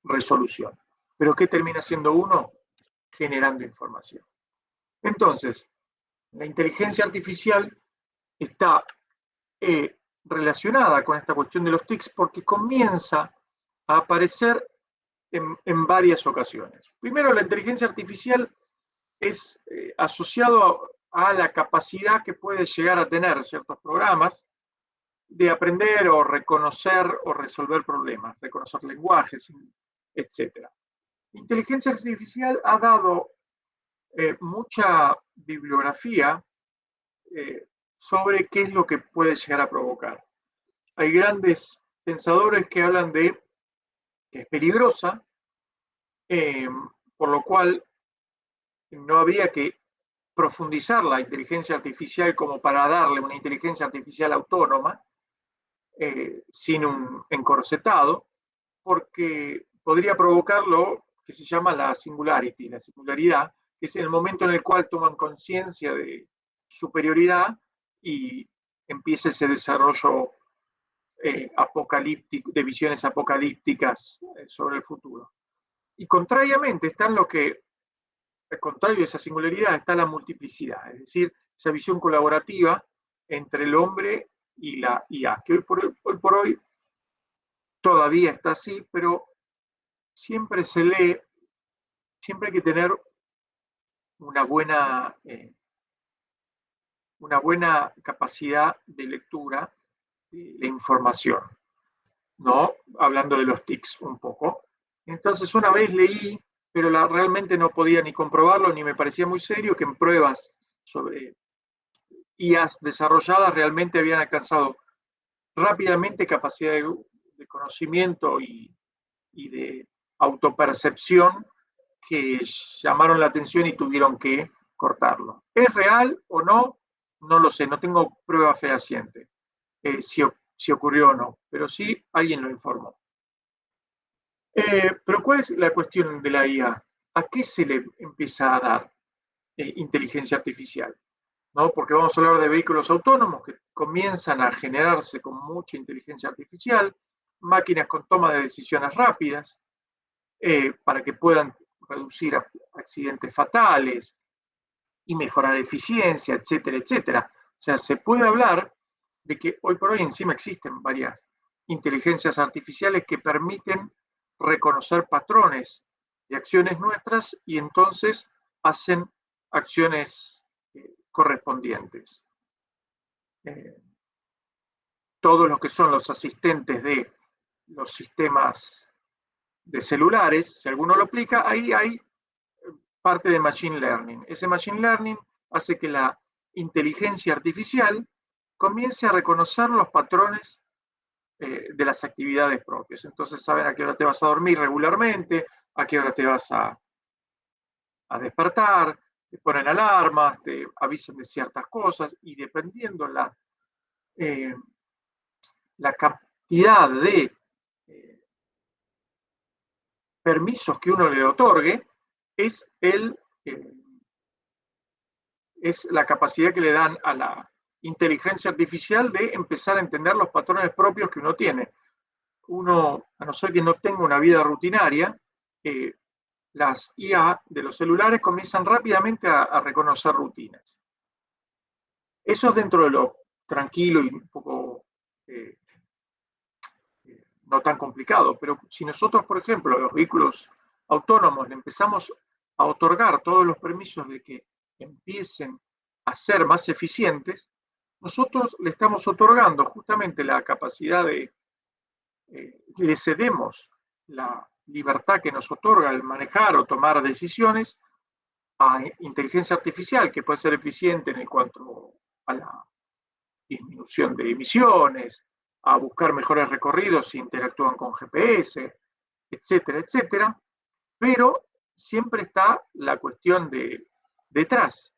resolución. ¿Pero qué termina siendo uno? Generando información. Entonces, la inteligencia artificial está relacionada con esta cuestión de los tics porque comienza a aparecer en varias ocasiones. Primero, la inteligencia artificial es asociado a la capacidad que puede llegar a tener ciertos programas de aprender o reconocer o resolver problemas, reconocer lenguajes, etc. La inteligencia artificial ha dado mucha bibliografía sobre qué es lo que puede llegar a provocar. Hay grandes pensadores que hablan de que es peligrosa, por lo cual no había que profundizar la inteligencia artificial como para darle una inteligencia artificial autónoma, sin un encorsetado, porque podría provocar lo que se llama la singularity, la singularidad, que es el momento en el cual toman conciencia de superioridad y empieza ese desarrollo apocalíptico, de visiones apocalípticas sobre el futuro. Y contrariamente están lo que, al contrario de esa singularidad, está la multiplicidad, es decir, esa visión colaborativa entre el hombre y la IA, que hoy por hoy todavía está así, pero siempre se lee, siempre hay que tener una buena capacidad de lectura de la información, ¿no? Hablando de los tics un poco. Entonces una vez leí, pero realmente no podía ni comprobarlo, ni me parecía muy serio, que en pruebas sobre IAs desarrolladas realmente habían alcanzado rápidamente capacidad de conocimiento y de autopercepción que llamaron la atención y tuvieron que cortarlo. ¿Es real o no? No lo sé, no tengo prueba fehaciente si ocurrió o no, pero sí alguien lo informó. Pero ¿cuál es la cuestión de la IA? ¿A qué se le empieza a dar inteligencia artificial? ¿No? Porque vamos a hablar de vehículos autónomos que comienzan a generarse con mucha inteligencia artificial, máquinas con toma de decisiones rápidas, para que puedan reducir accidentes fatales y mejorar eficiencia, etcétera, etcétera. O sea, se puede hablar de que hoy por hoy encima existen varias inteligencias artificiales que permiten reconocer patrones de acciones nuestras y entonces hacen acciones correspondientes. Todos los que son los asistentes de los sistemas de celulares, si alguno lo aplica, ahí hay parte de Machine Learning. Ese Machine Learning hace que la inteligencia artificial comience a reconocer los patrones de las actividades propias. Entonces saben a qué hora te vas a dormir regularmente, a qué hora te vas a despertar, te ponen alarmas, te avisan de ciertas cosas y dependiendo la cantidad de permisos que uno le otorgue, es es la capacidad que le dan a la inteligencia artificial de empezar a entender los patrones propios que uno tiene. Uno, a no ser que no tenga una vida rutinaria, las IA de los celulares comienzan rápidamente a reconocer rutinas. Eso es dentro de lo tranquilo y un poco no tan complicado, pero si nosotros, por ejemplo, a los vehículos autónomos le empezamos a otorgar todos los permisos de que empiecen a ser más eficientes, nosotros le estamos otorgando justamente la capacidad de, le cedemos la libertad que nos otorga el manejar o tomar decisiones a inteligencia artificial, que puede ser eficiente en cuanto a la disminución de emisiones, a buscar mejores recorridos si interactúan con GPS, etcétera, etcétera, pero siempre está la cuestión de detrás.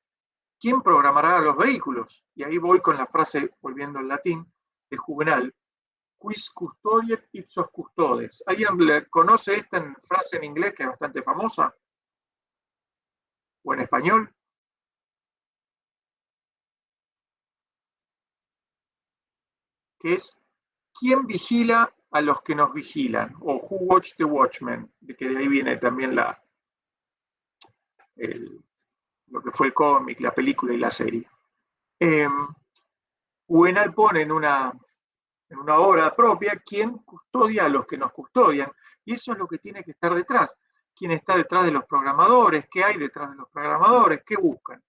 ¿Quién programará los vehículos? Y ahí voy con la frase, volviendo al latín, de Juvenal, quis custodiet ipsos custodes. ¿Alguien conoce esta frase en inglés que es bastante famosa? ¿O en español? Que es, ¿quién vigila a los que nos vigilan? O who watch the watchmen, de que de ahí viene también lo que fue el cómic, la película y la serie. Juvenal pone en una obra propia quién custodia a los que nos custodian, y eso es lo que tiene que estar detrás. ¿Quién está detrás de los programadores? ¿Qué hay detrás de los programadores? ¿Qué buscan?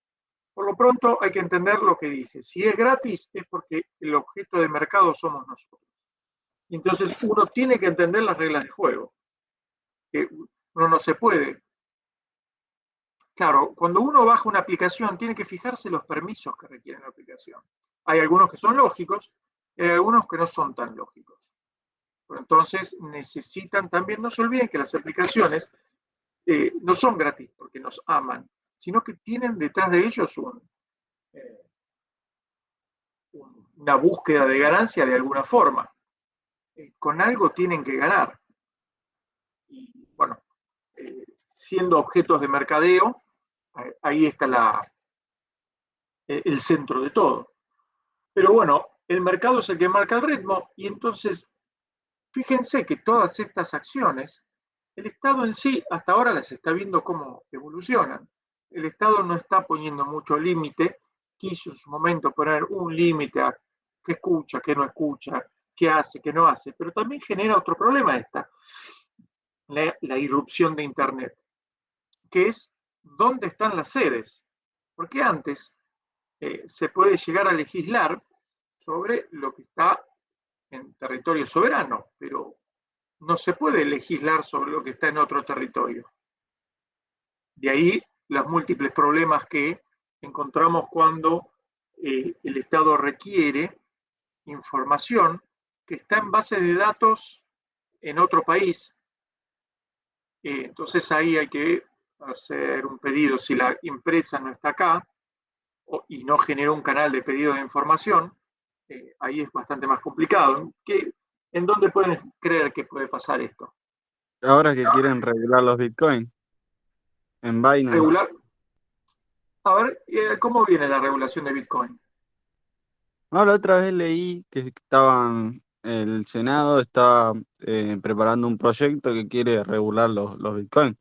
Por lo pronto hay que entender lo que dije. Si es gratis es porque el objeto de mercado somos nosotros. Y entonces uno tiene que entender las reglas de juego. Uno no se puede. Claro, cuando uno baja una aplicación tiene que fijarse los permisos que requiere la aplicación. Hay algunos que son lógicos y hay algunos que no son tan lógicos. Pero entonces necesitan también, no se olviden que las aplicaciones no son gratis porque nos aman, sino que tienen detrás de ellos una búsqueda de ganancia de alguna forma. Con algo tienen que ganar. Y bueno, siendo objetos de mercadeo, ahí está el centro de todo. Pero bueno, el mercado es el que marca el ritmo y entonces fíjense que todas estas acciones, el Estado en sí hasta ahora las está viendo cómo evolucionan. El Estado no está poniendo mucho límite, quiso en su momento poner un límite a qué escucha, qué no escucha, qué hace, qué no hace, pero también genera otro problema la irrupción de Internet, que es dónde están las sedes. Porque antes se puede llegar a legislar sobre lo que está en territorio soberano, pero no se puede legislar sobre lo que está en otro territorio. De ahí los múltiples problemas que encontramos cuando el Estado requiere información que está en base de datos en otro país. Entonces ahí hay que hacer un pedido si la empresa no está acá y no generó un canal de pedido de información, ahí es bastante más complicado. ¿En dónde pueden creer que puede pasar esto? Ahora que quieren regular los Bitcoin en Binance. Regular. A ver, ¿cómo viene la regulación de Bitcoin? No, la otra vez leí que el Senado está preparando un proyecto que quiere regular los Bitcoin,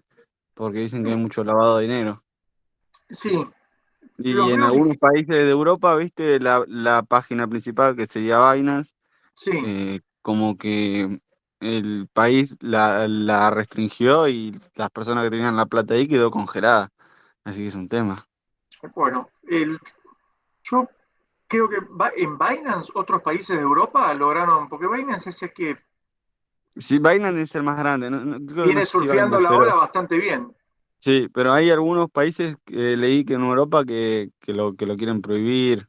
porque dicen que hay mucho lavado de dinero. Sí. Y en algunos países de Europa, viste, la página principal que sería Binance, sí. Como que el país la restringió y las personas que tenían la plata ahí quedó congelada. Así que es un tema. Bueno, yo creo que en Binance otros países de Europa lograron, porque Binance es el que Sí, Binance es el más grande. viene surfeando la ola bastante bien. Sí, pero hay algunos países que leí que en Europa que lo quieren prohibir.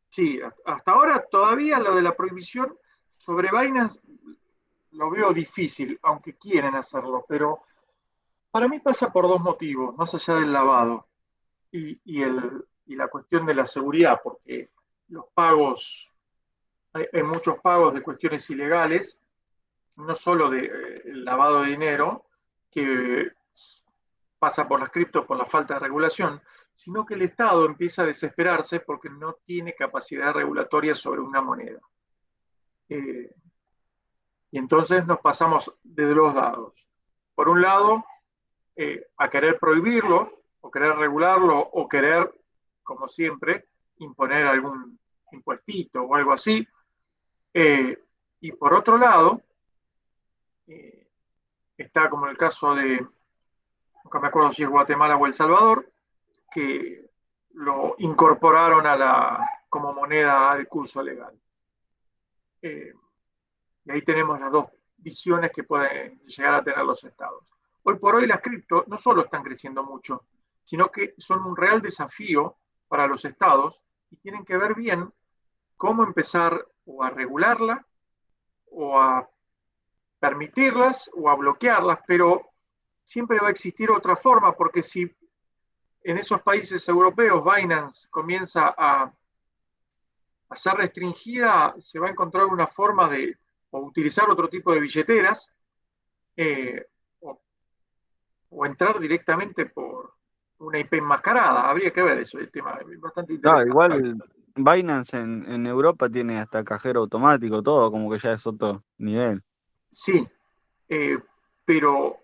Sí, hasta ahora todavía lo de la prohibición sobre Binance lo veo difícil, aunque quieren hacerlo, pero para mí pasa por dos motivos, más allá del lavado y la cuestión de la seguridad, porque los pagos, hay muchos pagos de cuestiones ilegales, no solo de lavado de dinero, que pasa por las criptos por la falta de regulación, sino que el Estado empieza a desesperarse porque no tiene capacidad regulatoria sobre una moneda. Y entonces nos pasamos de los lados. Por un lado, a querer prohibirlo, o querer regularlo, o querer, como siempre, imponer algún impuestito o algo así. Y por otro lado, está como el caso de, nunca me acuerdo si es Guatemala o El Salvador, que lo incorporaron como moneda de curso legal. Y ahí tenemos las dos visiones que pueden llegar a tener los estados. Hoy por hoy las cripto no solo están creciendo mucho, sino que son un real desafío para los estados y tienen que ver bien cómo empezar o a regularla o a permitirlas o a bloquearlas, pero siempre va a existir otra forma, porque si en esos países europeos Binance comienza a ser restringida, se va a encontrar una forma de o utilizar otro tipo de billeteras o entrar directamente por una IP enmascarada. Habría que ver eso, el tema es bastante interesante. Igual Binance en Europa tiene hasta cajero automático, todo, como que ya es otro nivel. Sí, pero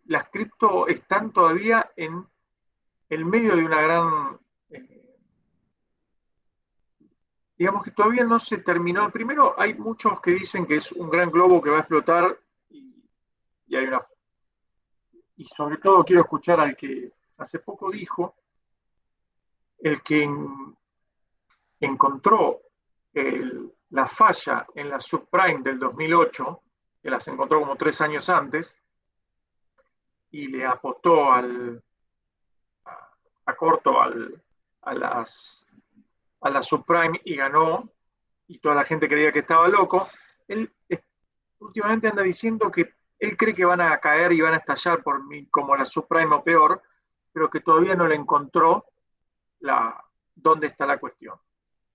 las cripto están todavía en el medio de una gran... digamos que todavía no se terminó. Primero, hay muchos que dicen que es un gran globo que va a explotar y hay una... Y sobre todo quiero escuchar al que hace poco dijo, el que encontró la falla en la subprime del 2008, que las encontró como 3 años antes, y le apostó a corto a la subprime y ganó, y toda la gente creía que estaba loco. Él últimamente anda diciendo que él cree que van a caer y van a estallar como la subprime o peor, pero que todavía no le encontró dónde está la cuestión.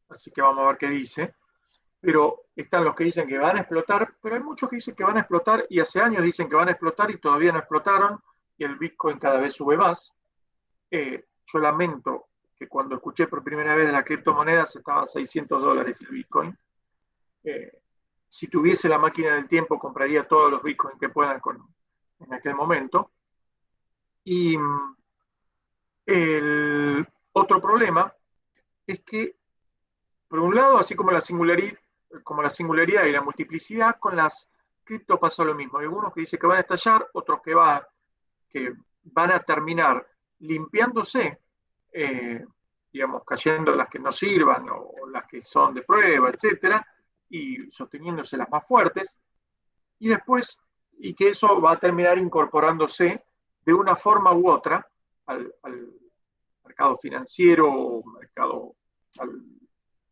Así que vamos a ver qué dice. Pero están los que dicen que van a explotar, pero hay muchos que dicen que van a explotar y hace años dicen que van a explotar y todavía no explotaron y el Bitcoin cada vez sube más. Yo lamento que cuando escuché por primera vez de las criptomonedas estaba a $600 el Bitcoin. Si tuviese la máquina del tiempo compraría todos los Bitcoin que puedan en aquel momento. Y el otro problema es que, por un lado, así como la singularidad y la multiplicidad, con las cripto pasa lo mismo. Hay algunos que dicen que van a estallar, otros que van a terminar limpiándose, digamos, cayendo las que no sirvan o las que son de prueba, etcétera, y sosteniéndose las más fuertes, y después, y que eso va a terminar incorporándose de una forma u otra al mercado financiero,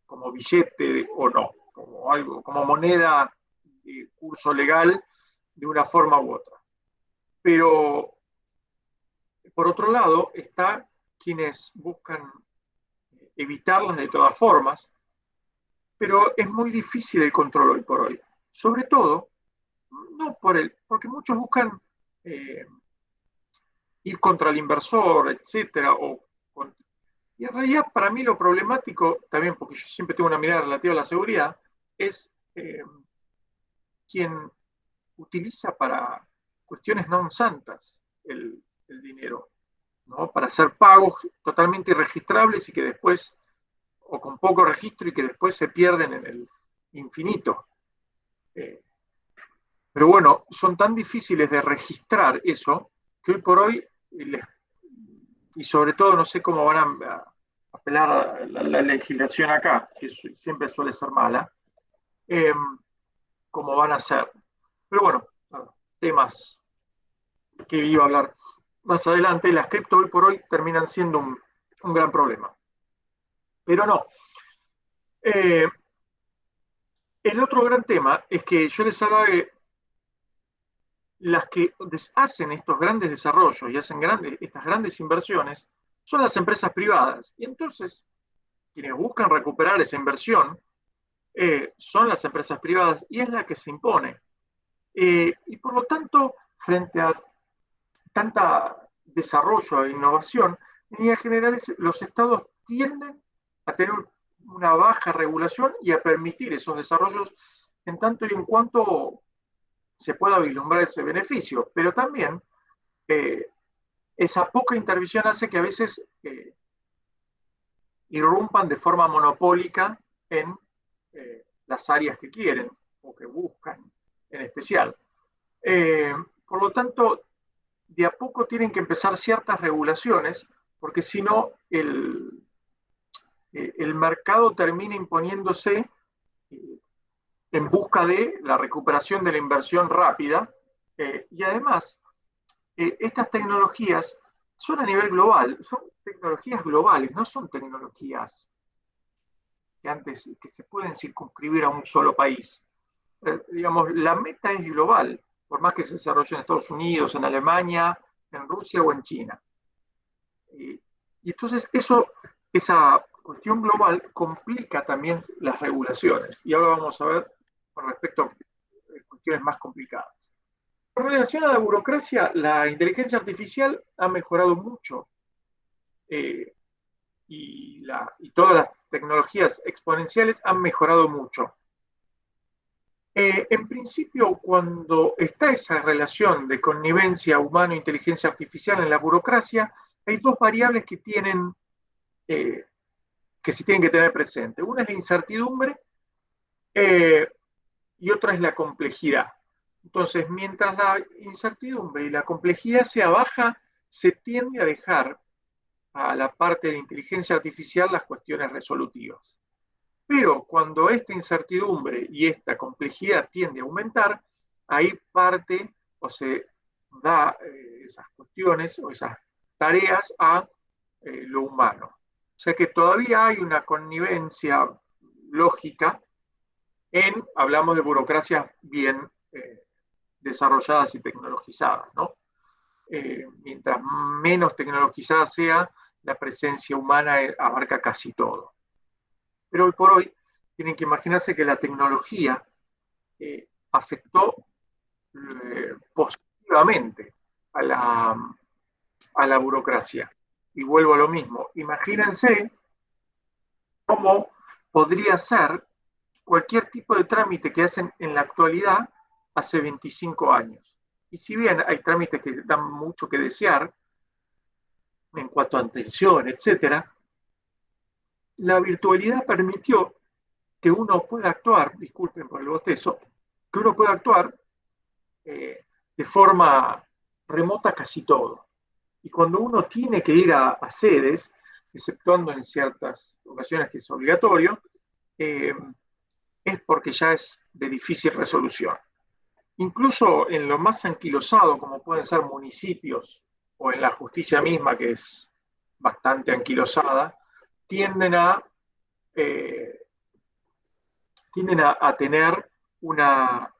como billete o no, como algo, como moneda de curso legal de una forma u otra. Pero por otro lado está quienes buscan evitarlas de todas formas, pero es muy difícil el control hoy por hoy. Sobre todo, no porque muchos buscan ir contra el inversor, etcétera, y en realidad para mí lo problemático, también porque yo siempre tengo una mirada relativa a la seguridad, es quien utiliza para cuestiones no santas el dinero, ¿no? Para hacer pagos totalmente irregistrables y que después, o con poco registro y que después se pierden en el infinito. Pero bueno, son tan difíciles de registrar eso que hoy por hoy, y sobre todo no sé cómo van a apelar a la legislación acá, que siempre suele ser mala, cómo van a hacer. Pero bueno, temas que iba a hablar más adelante, las cripto hoy por hoy terminan siendo un gran problema. Pero no. El otro gran tema es que yo les hablaba de las que hacen estos grandes desarrollos y hacen estas grandes inversiones son las empresas privadas. Y entonces, quienes buscan recuperar esa inversión son las empresas privadas y es la que se impone. Y por lo tanto, frente a tanta desarrollo e innovación, en líneas generales, los estados tienden a tener una baja regulación y a permitir esos desarrollos en tanto y en cuanto se pueda vislumbrar ese beneficio. Pero también esa poca intervención hace que a veces irrumpan de forma monopólica en las áreas que quieren o que buscan en especial. Por lo tanto, de a poco tienen que empezar ciertas regulaciones, porque si no, el mercado termina imponiéndose en busca de la recuperación de la inversión rápida, y además, estas tecnologías son a nivel global, son tecnologías globales, no son tecnologías que se pueden circunscribir a un solo país. Digamos, la meta es global, por más que se desarrolle en Estados Unidos, en Alemania, en Rusia o en China. Y entonces esa cuestión global complica también las regulaciones. Y ahora vamos a ver con respecto a cuestiones más complicadas. En relación a la burocracia, la inteligencia artificial ha mejorado mucho y todas las tecnologías exponenciales han mejorado mucho. En principio, cuando está esa relación de connivencia humano-inteligencia artificial en la burocracia, hay dos variables que se tienen que tener presente. Una es la incertidumbre y otra es la complejidad. Entonces, mientras la incertidumbre y la complejidad sea baja, se tiende a dejar a la parte de inteligencia artificial las cuestiones resolutivas. Pero cuando esta incertidumbre y esta complejidad tiende a aumentar, ahí parte o se da esas cuestiones o esas tareas a lo humano. O sea que todavía hay una connivencia lógica hablamos de burocracias bien desarrolladas y tecnologizadas, ¿no? Mientras menos tecnologizada sea, la presencia humana abarca casi todo. Pero hoy por hoy tienen que imaginarse que la tecnología afectó positivamente a la burocracia. Y vuelvo a lo mismo. Imagínense cómo podría ser cualquier tipo de trámite que hacen en la actualidad hace 25 años. Y si bien hay trámites que dan mucho que desear en cuanto a atención, etc., la virtualidad permitió que uno pueda actuar, disculpen por el bostezo, que uno pueda actuar de forma remota casi todo. Y cuando uno tiene que ir a sedes, exceptuando en ciertas ocasiones que es obligatorio, es porque ya es de difícil resolución. Incluso en lo más anquilosado, como pueden ser municipios, o en la justicia misma, que es bastante anquilosada, tienden a tener una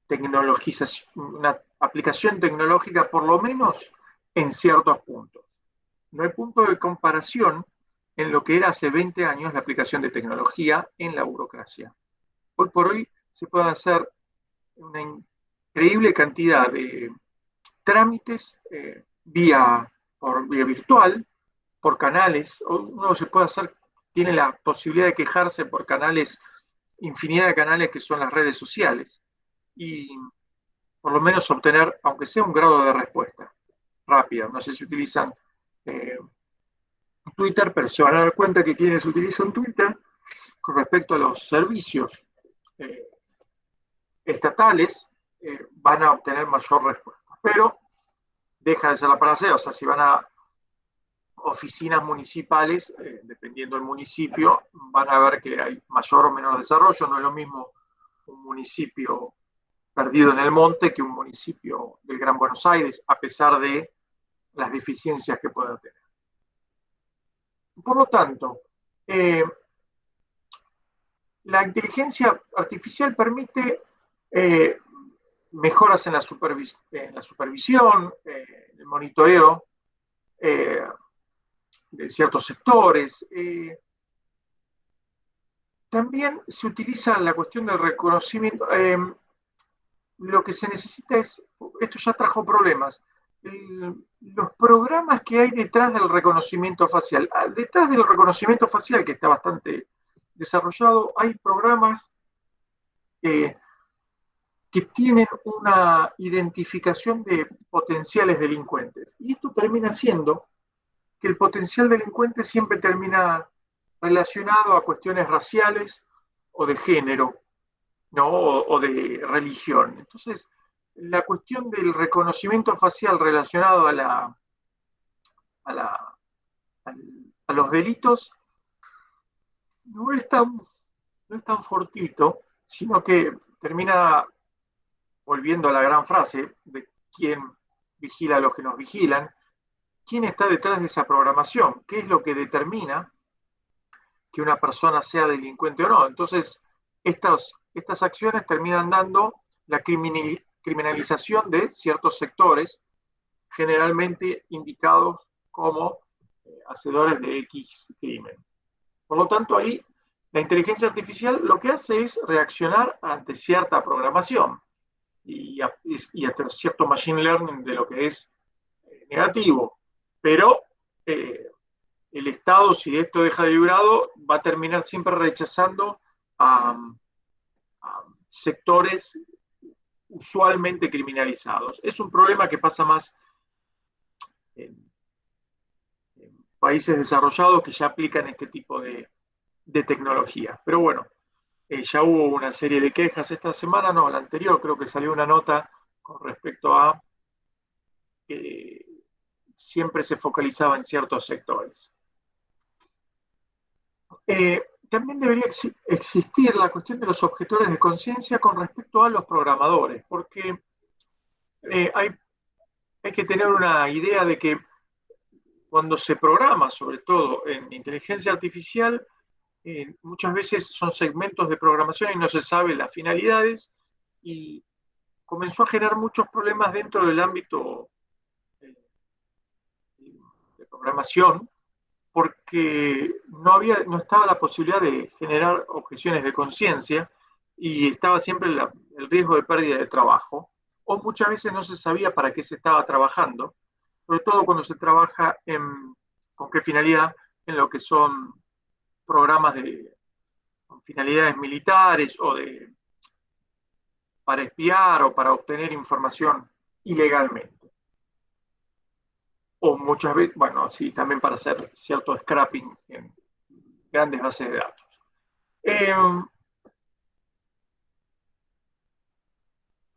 tecnologización, una aplicación tecnológica, por lo menos en ciertos puntos. No hay punto de comparación en lo que era hace 20 años la aplicación de tecnología en la burocracia. Hoy por hoy se puede hacer una increíble cantidad de trámites por vía virtual, por canales. Uno se puede hacer, tiene la posibilidad de quejarse por canales, infinidad de canales que son las redes sociales, y por lo menos obtener, aunque sea un grado de respuesta rápida. No sé si utilizan Twitter, pero se van a dar cuenta que quienes utilizan Twitter con respecto a los servicios estatales van a obtener mayor respuesta. Pero deja de ser la panacea. O sea, si van a oficinas municipales, dependiendo del municipio, van a ver que hay mayor o menor desarrollo. No es lo mismo un municipio perdido en el monte que un municipio del Gran Buenos Aires, a pesar de las deficiencias que pueda tener. Por lo tanto, la inteligencia artificial permite mejoras en la supervisión, el monitoreo de ciertos sectores. También se utiliza la cuestión del reconocimiento. Lo que se necesita es, esto ya trajo problemas, los programas que hay detrás del reconocimiento facial. Detrás del reconocimiento facial, que está bastante desarrollado, hay programas que tienen una identificación de potenciales delincuentes. Y esto termina siendo que el potencial delincuente siempre termina relacionado a cuestiones raciales o de género, ¿no? O de religión. Entonces, la cuestión del reconocimiento facial relacionado a los delitos no es tan fortuito, sino que termina volviendo a la gran frase de quién vigila a los que nos vigilan, quién está detrás de esa programación, qué es lo que determina que una persona sea delincuente o no. Entonces, estas acciones terminan dando la criminalización de ciertos sectores, generalmente indicados como hacedores de X crimen. Por lo tanto, ahí la inteligencia artificial lo que hace es reaccionar ante cierta programación y ante cierto machine learning de lo que es negativo. Pero el Estado, si esto deja de librado, va a terminar siempre rechazando a sectores usualmente criminalizados. Es un problema que pasa más en países desarrollados que ya aplican este tipo de tecnología. Pero bueno, ya hubo una serie de quejas esta semana, no, la anterior creo que salió una nota con respecto a que siempre se focalizaba en ciertos sectores. También debería existir la cuestión de los objetores de conciencia con respecto a los programadores, porque hay que tener una idea de que cuando se programa, sobre todo en inteligencia artificial, muchas veces son segmentos de programación y no se sabe las finalidades, y comenzó a generar muchos problemas dentro del ámbito de programación, porque no estaba la posibilidad de generar objeciones de conciencia y estaba siempre el riesgo de pérdida de trabajo, o muchas veces no se sabía para qué se estaba trabajando, sobre todo cuando se trabaja con qué finalidad, en lo que son programas con finalidades militares o para espiar o para obtener información ilegalmente. O muchas veces, bueno, sí, también para hacer cierto scrapping en grandes bases de datos.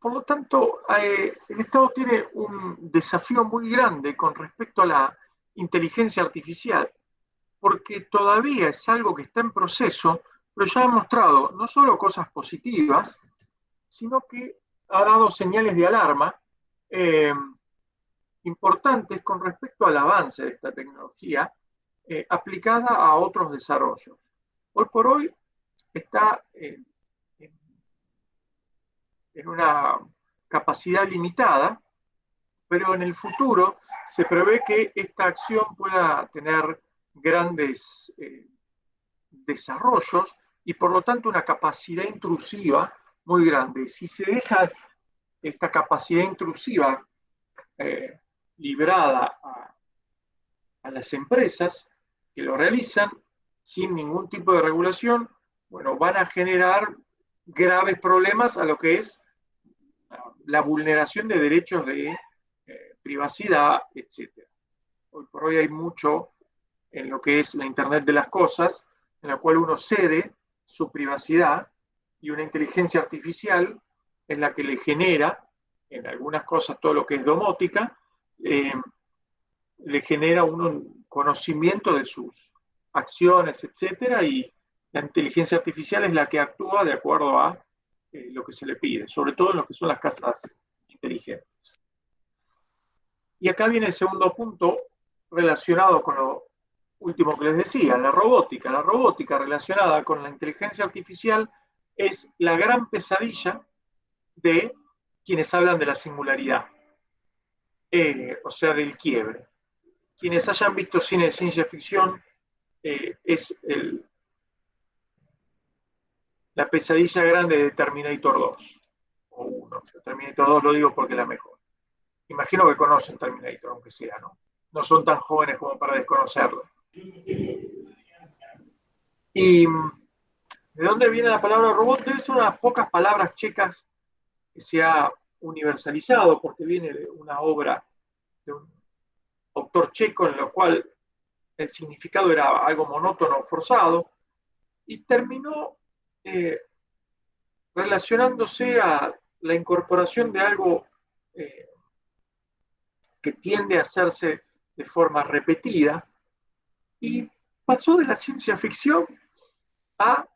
Por lo tanto, el Estado tiene un desafío muy grande con respecto a la inteligencia artificial, porque todavía es algo que está en proceso, pero ya ha mostrado no solo cosas positivas, sino que ha dado señales de alarma importantes con respecto al avance de esta tecnología aplicada a otros desarrollos. Hoy por hoy está en una capacidad limitada, pero en el futuro se prevé que esta acción pueda tener grandes desarrollos y por lo tanto una capacidad intrusiva muy grande. Si se deja esta capacidad intrusiva librada a las empresas que lo realizan sin ningún tipo de regulación, bueno, van a generar graves problemas a lo que es la vulneración de derechos de privacidad, etc. Hoy por hoy hay mucho en lo que es la Internet de las cosas, en la cual uno cede su privacidad y una inteligencia artificial en la que le genera, en algunas cosas, todo lo que es domótica, le genera un conocimiento de sus acciones, etcétera, y la inteligencia artificial es la que actúa de acuerdo a lo que se le pide, sobre todo en lo que son las casas inteligentes. Y acá viene el segundo punto relacionado con lo último que les decía, la robótica. La robótica relacionada con la inteligencia artificial es la gran pesadilla de quienes hablan de la singularidad, o sea, del quiebre. Quienes hayan visto cine de ciencia ficción, es la pesadilla grande de Terminator 2, o 1. Terminator 2 lo digo porque es la mejor. imagino que conocen Terminator, aunque sea, ¿no? No son tan jóvenes como para desconocerlo. ¿Y de dónde viene la palabra robot? Debe ser una de las pocas palabras checas que se ha universalizado, porque viene de una obra de un autor checo en la cual el significado era algo monótono o forzado, y terminó relacionándose a la incorporación de algo que tiende a hacerse de forma repetida, y pasó de la ciencia ficción a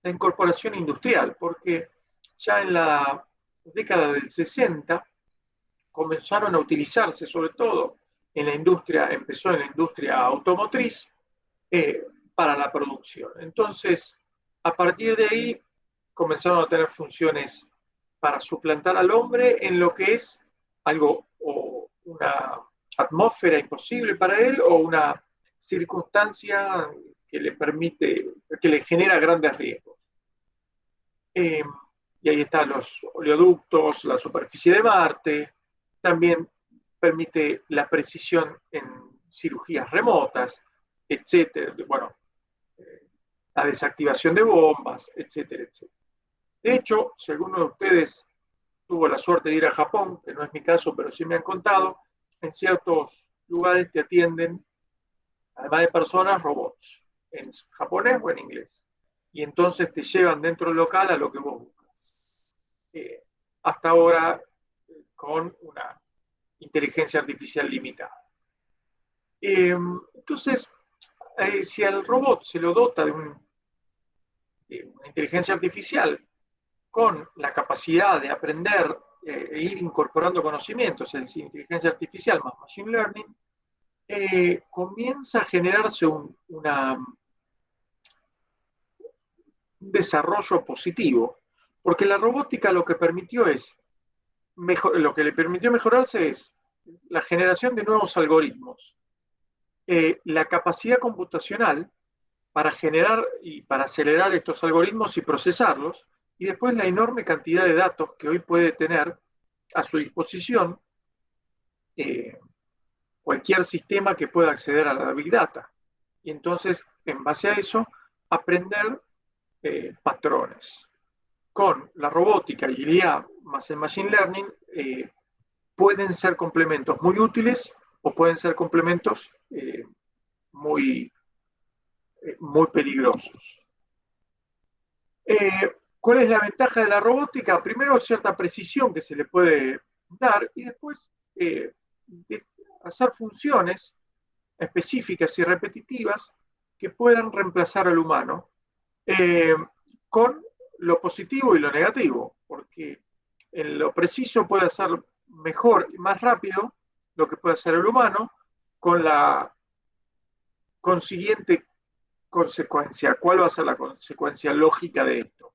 la incorporación industrial, porque ya en la década del 60 comenzaron a utilizarse, sobre todo en la industria, empezó en la industria automotriz, para la producción. Entonces, a partir de ahí, comenzaron a tener funciones para suplantar al hombre en lo que es algo, o una atmósfera imposible para él, o una circunstancia que le permite, que le genera grandes riesgos. Y ahí están los oleoductos, la superficie de Marte, también permite la precisión en cirugías remotas, etcétera. Bueno, la desactivación de bombas, etcétera, etcétera. De hecho, si alguno de ustedes tuvo la suerte de ir a Japón, que no es mi caso, pero sí me han contado, en ciertos lugares te atienden, además de personas, robots, en japonés o en inglés. Y entonces te llevan dentro del local a lo que vos buscas. Hasta ahora, con una inteligencia artificial limitada. Entonces, si al robot se lo dota de una inteligencia artificial con la capacidad de aprender e ir incorporando conocimientos, es decir, inteligencia artificial más machine learning, comienza a generarse un desarrollo positivo, porque la robótica lo que le permitió mejorarse es la generación de nuevos algoritmos, la capacidad computacional para generar y para acelerar estos algoritmos y procesarlos, y después la enorme cantidad de datos que hoy puede tener a su disposición cualquier sistema que pueda acceder a la Big Data. Y entonces, en base a eso, aprender patrones. Con la robótica y el IA más el Machine Learning, pueden ser complementos muy útiles o pueden ser complementos muy peligrosos. ¿Cuál es la ventaja de la robótica? Primero, cierta precisión que se le puede dar, y después hacer funciones específicas y repetitivas que puedan reemplazar al humano, con lo positivo y lo negativo, porque en lo preciso puede hacer mejor y más rápido lo que puede hacer el humano, con la consiguiente consecuencia. ¿Cuál va a ser la consecuencia lógica de esto?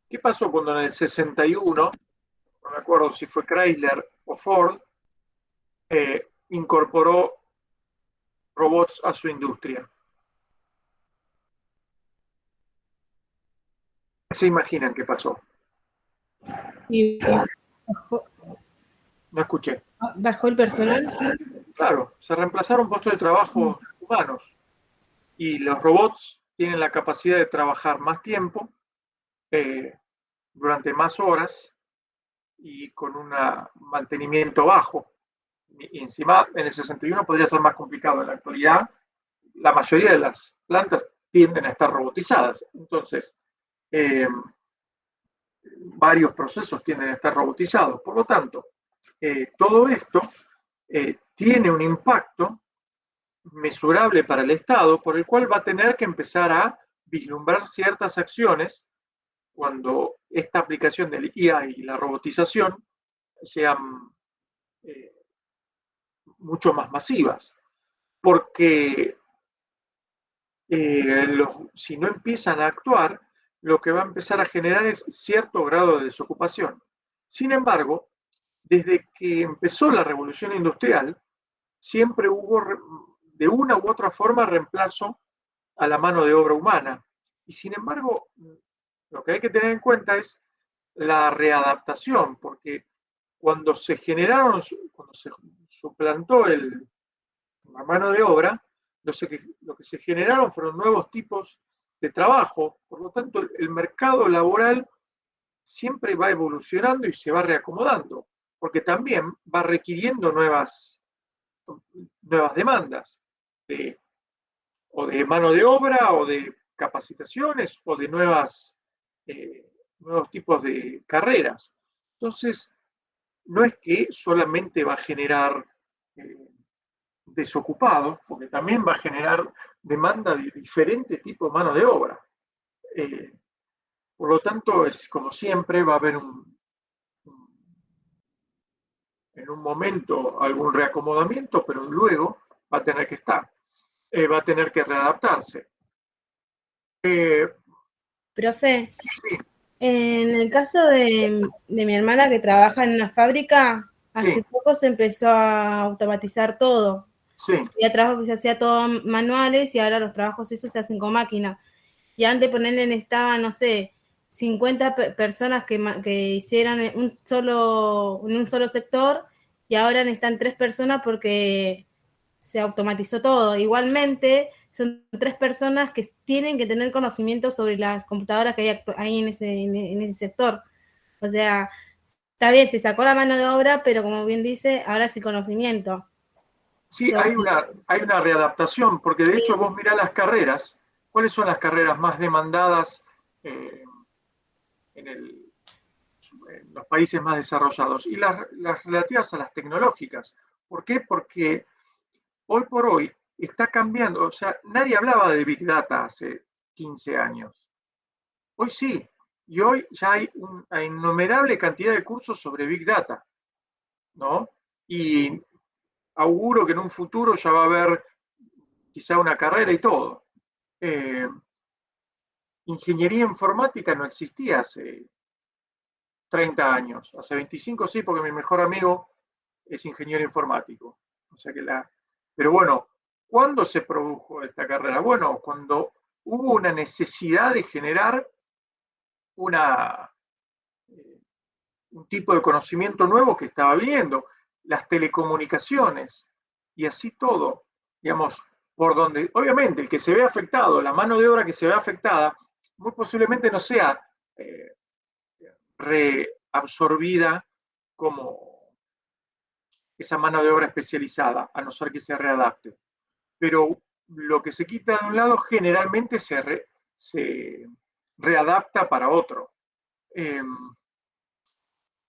¿Qué pasó cuando en el 61, no me acuerdo si fue Chrysler o Ford, incorporó robots a su industria? ¿Qué se imaginan que pasó? Y no escuché. ¿Bajó el personal? Claro, se reemplazaron puestos de trabajo humanos, y los robots tienen la capacidad de trabajar más tiempo, durante más horas y con un mantenimiento bajo. Y encima, en el 61 podría ser más complicado. En la actualidad, la mayoría de las plantas tienden a estar robotizadas. Entonces, varios procesos tienden a estar robotizados. Por lo tanto, todo esto tiene un impacto mesurable para el Estado, por el cual va a tener que empezar a vislumbrar ciertas acciones cuando esta aplicación del IA y la robotización sean mucho más masivas. Porque si no empiezan a actuar, lo que va a empezar a generar es cierto grado de desocupación. Sin embargo, desde que empezó la revolución industrial, siempre hubo de una u otra forma reemplazo a la mano de obra humana. Y sin embargo, Lo que hay que tener en cuenta es la readaptación, porque cuando se suplantó la mano de obra, lo que se generaron fueron nuevos tipos de trabajo. Por lo tanto, el mercado laboral siempre va evolucionando y se va reacomodando, porque también va requiriendo nuevas demandas, o de mano de obra, o de capacitaciones, o de nuevos tipos de carreras. Entonces, no es que solamente va a generar desocupados, porque también va a generar demanda de diferentes tipos de mano de obra. Por lo tanto, es como siempre, va a haber en un momento algún reacomodamiento, pero luego va a tener que estar, va a tener que readaptarse. Profe, en el caso de mi hermana que trabaja en una fábrica, hace poco se empezó a automatizar todo. Sí. Había trabajos que se hacía todo manuales y ahora los trabajos esos se hacen con máquina. Y antes ponerle estaban, no sé, 50 personas que hicieran en un solo sector, y ahora necesitan 3 personas porque se automatizó todo. Igualmente, son 3 personas que tienen que tener conocimiento sobre las computadoras que hay en ese sector. O sea, está bien, se sacó la mano de obra, pero como bien dice, ahora sí conocimiento. Sí, hay una readaptación, porque de hecho vos mirá las carreras. ¿Cuáles son las carreras más demandadas en los países más desarrollados? Y las relativas a las tecnológicas. ¿Por qué? Porque hoy por hoy está cambiando. O sea, nadie hablaba de Big Data hace 15 años. Hoy sí. Y hoy ya hay una innumerable cantidad de cursos sobre Big Data, ¿no? Y auguro que en un futuro ya va a haber quizá una carrera y todo. Ingeniería informática no existía hace 30 años. Hace 25 sí, porque mi mejor amigo es ingeniero informático. O sea que Pero bueno, ¿cuándo se produjo esta carrera? Bueno, cuando hubo una necesidad de generar un tipo de conocimiento nuevo que estaba viniendo, las telecomunicaciones, y así todo, digamos, por donde, obviamente, el que se ve afectado, la mano de obra que se ve afectada, muy posiblemente no sea reabsorbida como esa mano de obra especializada, a no ser que se readapte. Pero lo que se quita de un lado generalmente se readapta para otro.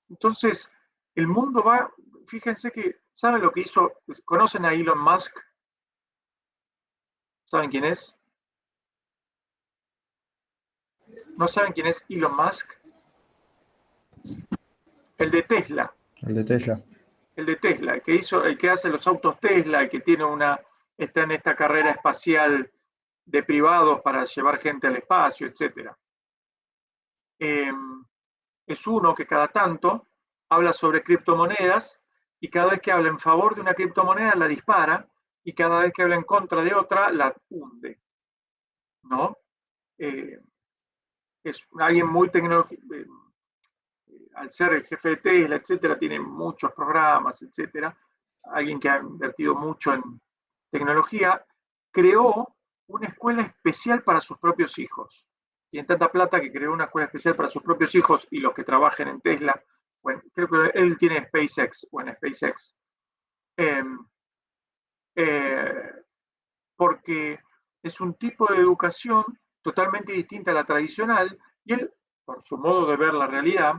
Entonces, el mundo va, fíjense que, ¿saben lo que hizo? ¿Conocen a Elon Musk? ¿Saben quién es? ¿No saben quién es Elon Musk? El de Tesla. El de Tesla. El de Tesla, el que hace los autos Tesla, el que está en esta carrera espacial de privados para llevar gente al espacio, etc. Es uno que cada tanto habla sobre criptomonedas, y cada vez que habla en favor de una criptomoneda la dispara, y cada vez que habla en contra de otra la hunde, ¿no? Es alguien muy tecnológico, al ser el jefe de Tesla, etcétera, tiene muchos programas, etcétera. Alguien que ha invertido mucho en tecnología, creó una escuela especial para sus propios hijos. Tiene tanta plata que creó una escuela especial para sus propios hijos y los que trabajen en Tesla. Bueno, creo que él tiene SpaceX, SpaceX. Porque es un tipo de educación totalmente distinta a la tradicional, y él, por su modo de ver la realidad,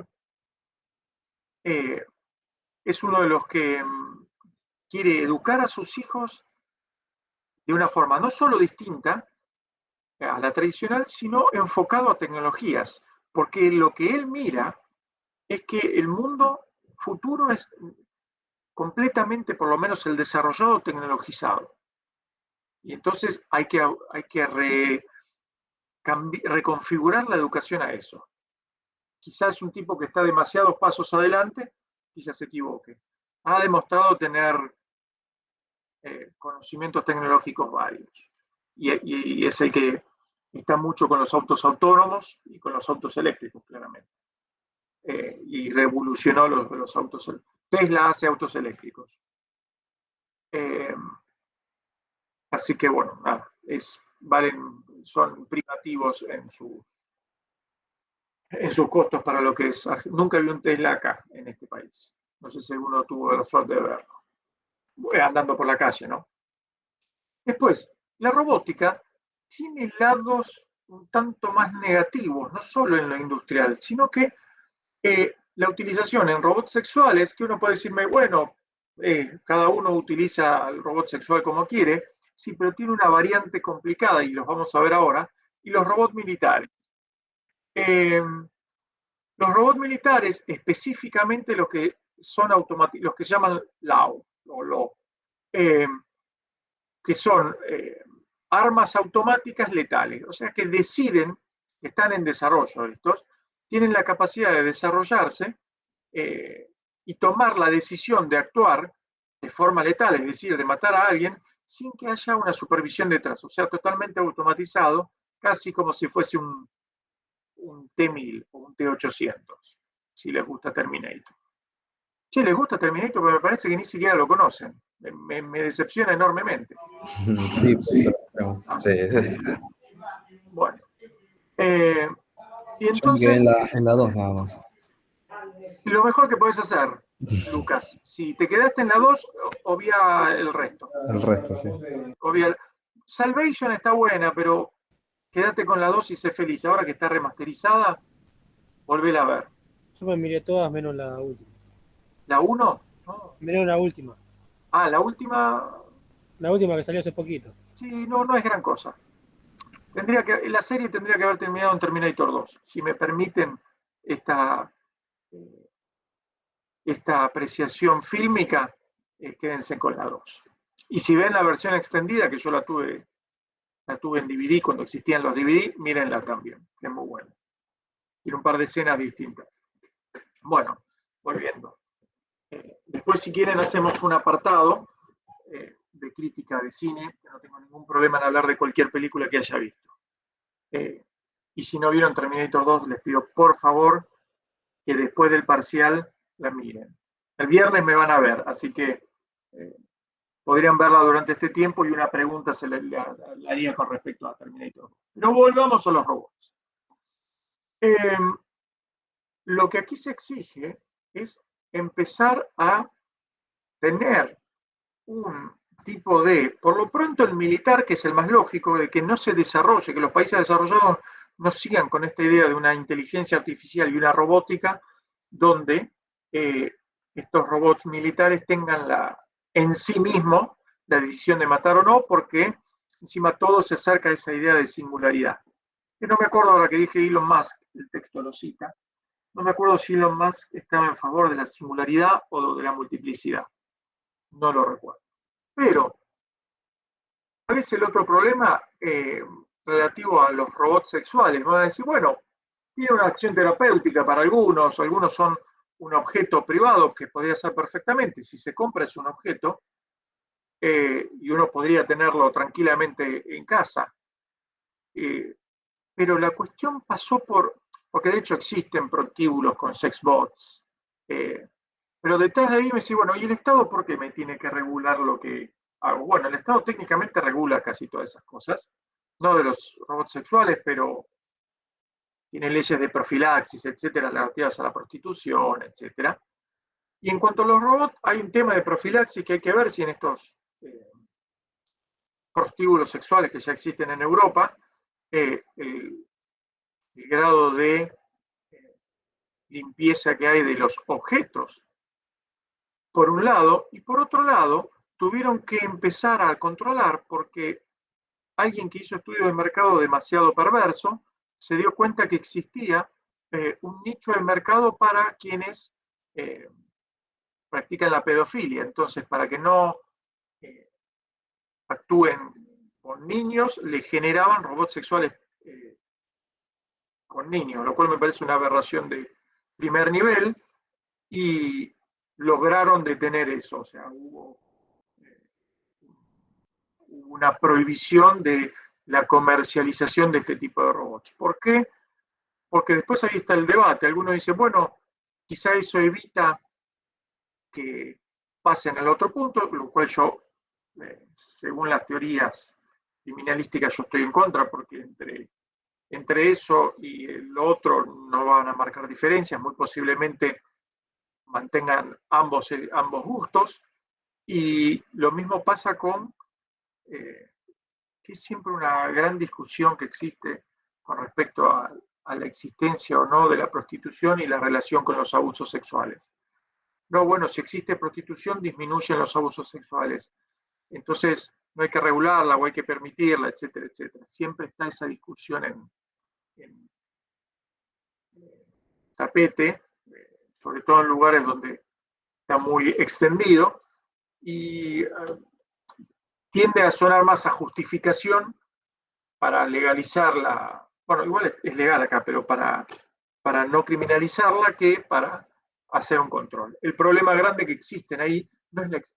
es uno de los que quiere educar a sus hijos de una forma no solo distinta a la tradicional, sino enfocado a tecnologías, porque lo que él mira es que el mundo futuro es completamente, por lo menos el desarrollado, tecnologizado. Y entonces hay que reconfigurar la educación a eso. Quizás es un tipo que está demasiados pasos adelante, quizás se equivoque. Ha demostrado tener conocimientos tecnológicos varios. Y es el que está mucho con los autos autónomos y con los autos eléctricos, claramente. Y revolucionó los autos eléctricos. Tesla hace autos eléctricos. Así que bueno, nada, son privativos en sus costos para lo que es. Nunca vi un Tesla acá, en este país. No sé si alguno tuvo la suerte de verlo. Andando por la calle, ¿no? Después, la robótica tiene lados un tanto más negativos, no solo en lo industrial, sino que la utilización en robots sexuales, que uno puede decirme, bueno, cada uno utiliza el robot sexual como quiere, sí, pero tiene una variante complicada, y los vamos a ver ahora, y los robots militares. Los robots militares, específicamente los que son los que se llaman LAO, que son armas automáticas letales, o sea que deciden, están en desarrollo estos, tienen la capacidad de desarrollarse y tomar la decisión de actuar de forma letal, es decir, de matar a alguien, sin que haya una supervisión detrás, o sea, totalmente automatizado, casi como si fuese un T-1000 o un T-800, si les gusta Terminator. Si les gusta Terminator, pero me parece que ni siquiera lo conocen. Me decepciona enormemente. Sí, pero Sí. Bueno. Y yo me quedé entonces, en la 2 nada más. lo mejor que podés hacer, Lucas, si te quedaste en la 2, obvia el resto. El resto, sí. Salvation está buena, pero quédate con la 2 y sé feliz. Ahora que está remasterizada, volvéla a ver. Yo me miré todas menos la última. ¿La 1? No. Miré la última. Ah, la última. La última que salió hace poquito. Sí, no es gran cosa. La serie tendría que haber terminado en Terminator 2. Si me permiten esta apreciación fílmica, quédense con la 2. Y si ven la versión extendida, que yo la tuve en DVD cuando existían los DVD, mírenla también, que es muy buena. Tiene un par de escenas distintas. Bueno, volviendo. Después, si quieren, hacemos un apartado de crítica de cine, que no tengo ningún problema en hablar de cualquier película que haya visto. Y si no vieron Terminator 2, les pido por favor que después del parcial la miren. El viernes me van a ver, así que podrían verla durante este tiempo y una pregunta se le haría con respecto a Terminator 2. Pero volvamos a los robots. Lo que aquí se exige es empezar a tener un tipo de, por lo pronto el militar, que es el más lógico, de que no se desarrolle, que los países desarrollados no sigan con esta idea de una inteligencia artificial y una robótica donde estos robots militares tengan en sí mismo la decisión de matar o no, porque encima todo se acerca a esa idea de singularidad. Que no me acuerdo ahora que dije Elon Musk, el texto lo cita, no me acuerdo si Elon Musk estaba en favor de la singularidad o de la multiplicidad. No lo recuerdo. Pero, ¿cuál es el otro problema relativo a los robots sexuales? Van a decir, bueno, tiene una acción terapéutica para algunos son un objeto privado que podría ser perfectamente, si se compra es un objeto, y uno podría tenerlo tranquilamente en casa. Pero la cuestión pasó porque de hecho existen prostíbulos con sex bots, pero detrás de ahí me decía, bueno, ¿y el Estado por qué me tiene que regular lo que hago? Bueno, el Estado técnicamente regula casi todas esas cosas, no de los robots sexuales, pero tiene leyes de profilaxis, etcétera, relativas a la prostitución, etcétera. Y en cuanto a los robots, hay un tema de profilaxis que hay que ver si en estos prostíbulos sexuales que ya existen en Europa, el grado de limpieza que hay de los objetos, por un lado, y por otro lado, tuvieron que empezar a controlar porque alguien que hizo estudios de mercado demasiado perverso se dio cuenta que existía un nicho de mercado para quienes practican la pedofilia. Entonces, para que no actúen con niños, le generaban robots sexuales con niños, lo cual me parece una aberración de primer nivel, y lograron detener eso. O sea, hubo una prohibición de la comercialización de este tipo de robots. ¿Por qué? Porque después ahí está el debate. Algunos dicen, bueno, quizá eso evita que pasen al otro punto, lo cual yo, según las teorías criminalísticas, yo estoy en contra, porque entre eso y lo otro no van a marcar diferencias, muy posiblemente mantengan ambos gustos, y lo mismo pasa con, que es siempre una gran discusión que existe con respecto a la existencia o no de la prostitución y la relación con los abusos sexuales. No, bueno, si existe prostitución, disminuyen los abusos sexuales. Entonces, no hay que regularla o hay que permitirla, etcétera, etcétera. Siempre está esa discusión en tapete, sobre todo en lugares donde está muy extendido, y tiende a sonar más a justificación para legalizarla. Bueno, igual es legal acá, pero para no criminalizarla, que para hacer un control. El problema grande que existen ahí no es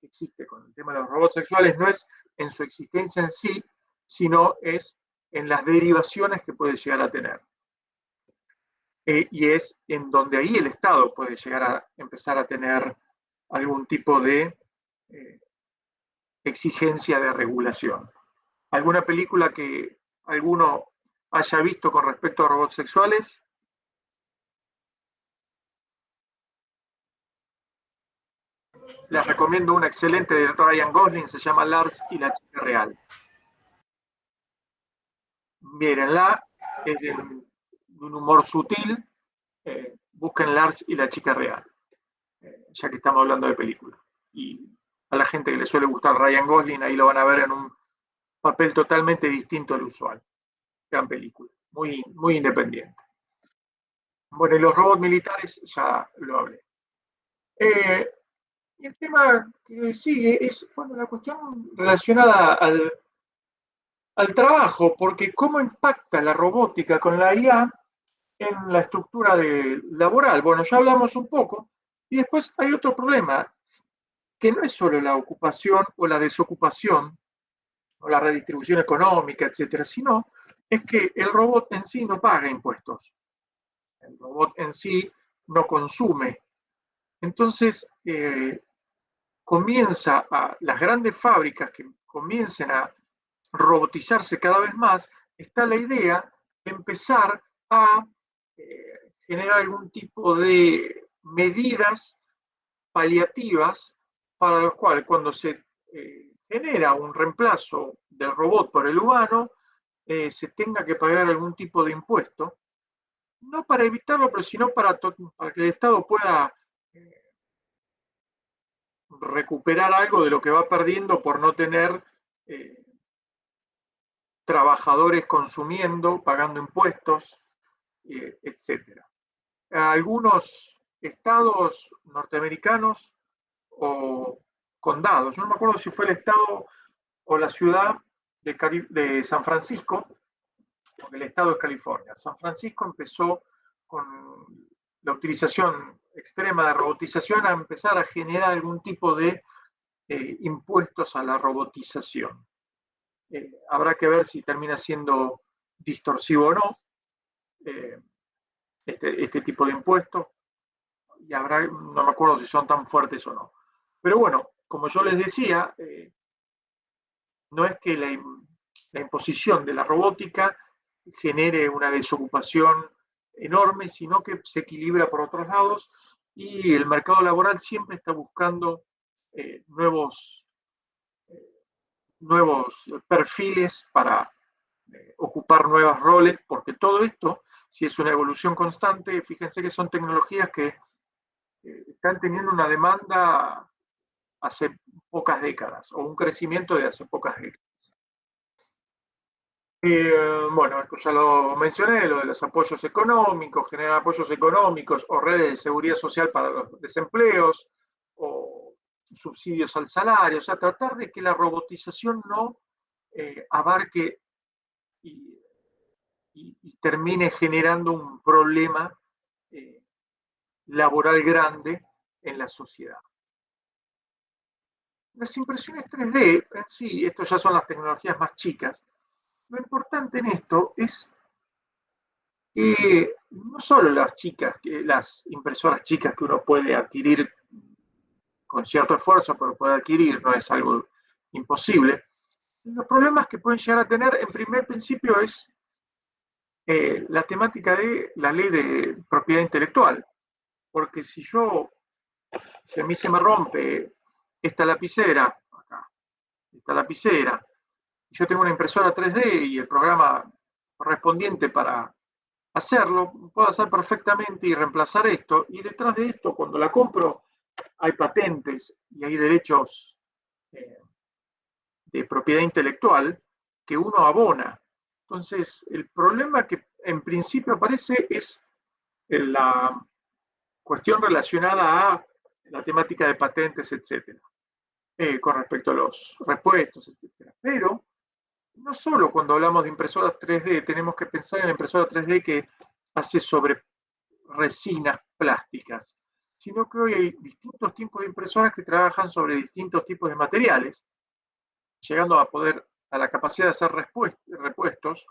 existe con el tema de los robots sexuales, no es en su existencia en sí, sino es en las derivaciones que puede llegar a tener. Y es en donde ahí el Estado puede llegar a empezar a tener algún tipo de exigencia de regulación. ¿Alguna película que alguno haya visto con respecto a robots sexuales? Les recomiendo una excelente de Ryan Gosling, se llama Lars y la chica real. Mírenla, es de un humor sutil. Busquen Lars y la chica real, ya que estamos hablando de películas. Y a la gente que le suele gustar Ryan Gosling, ahí lo van a ver en un papel totalmente distinto al usual. Gran película, muy, muy independiente. Bueno, y los robots militares ya lo hablé. Y el tema que sigue es, bueno, la cuestión relacionada al trabajo, porque cómo impacta la robótica con la IA en la estructura laboral. Bueno, ya hablamos un poco, y después hay otro problema, que no es solo la ocupación o la desocupación, o la redistribución económica, etcétera, sino es que el robot en sí no paga impuestos. El robot en sí no consume. Entonces, las grandes fábricas que comiencen a robotizarse cada vez más, está la idea de empezar a generar algún tipo de medidas paliativas para los cuales cuando se genera un reemplazo del robot por el humano, se tenga que pagar algún tipo de impuesto, no para evitarlo, pero sino para que el Estado pueda recuperar algo de lo que va perdiendo por no tener trabajadores consumiendo, pagando impuestos, etc. Algunos estados norteamericanos o condados, yo no me acuerdo si fue el estado o la ciudad de San Francisco, porque el estado es California. San Francisco empezó con la utilización extrema de robotización a empezar a generar algún tipo de impuestos a la robotización. Habrá que ver si termina siendo distorsivo o no este tipo de impuestos, y no me acuerdo si son tan fuertes o no. Pero bueno, como yo les decía, no es que la imposición de la robótica genere una desocupación enorme, sino que se equilibra por otros lados, y el mercado laboral siempre está buscando nuevos perfiles para ocupar nuevos roles, porque todo esto, si es una evolución constante, fíjense que son tecnologías que están teniendo una demanda hace pocas décadas, o un crecimiento de hace pocas décadas. Bueno, esto ya lo mencioné, lo de los apoyos económicos, generar apoyos económicos o redes de seguridad social para los desempleos, o subsidios al salario, o sea, tratar de que la robotización no abarque y termine generando un problema laboral grande en la sociedad. Las impresiones 3D, sí, esto ya son las tecnologías más chicas, lo importante en esto es que no solo las impresoras chicas que uno puede adquirir con cierto esfuerzo, pero puede adquirir, no es algo imposible. Los problemas que pueden llegar a tener en primer principio es la temática de la ley de propiedad intelectual. Porque si a mí se me rompe esta lapicera, acá, esta lapicera, y yo tengo una impresora 3D y el programa correspondiente para hacerlo, puedo hacer perfectamente y reemplazar esto, y detrás de esto, cuando la compro, hay patentes y hay derechos de propiedad intelectual que uno abona. Entonces, el problema que en principio aparece es la cuestión relacionada a la temática de patentes, etcétera, con respecto a los repuestos, etcétera. Pero no solo cuando hablamos de impresoras 3D, tenemos que pensar en la impresora 3D que hace sobre resinas plásticas, sino que hoy hay distintos tipos de impresoras que trabajan sobre distintos tipos de materiales, llegando a la capacidad de hacer repuestos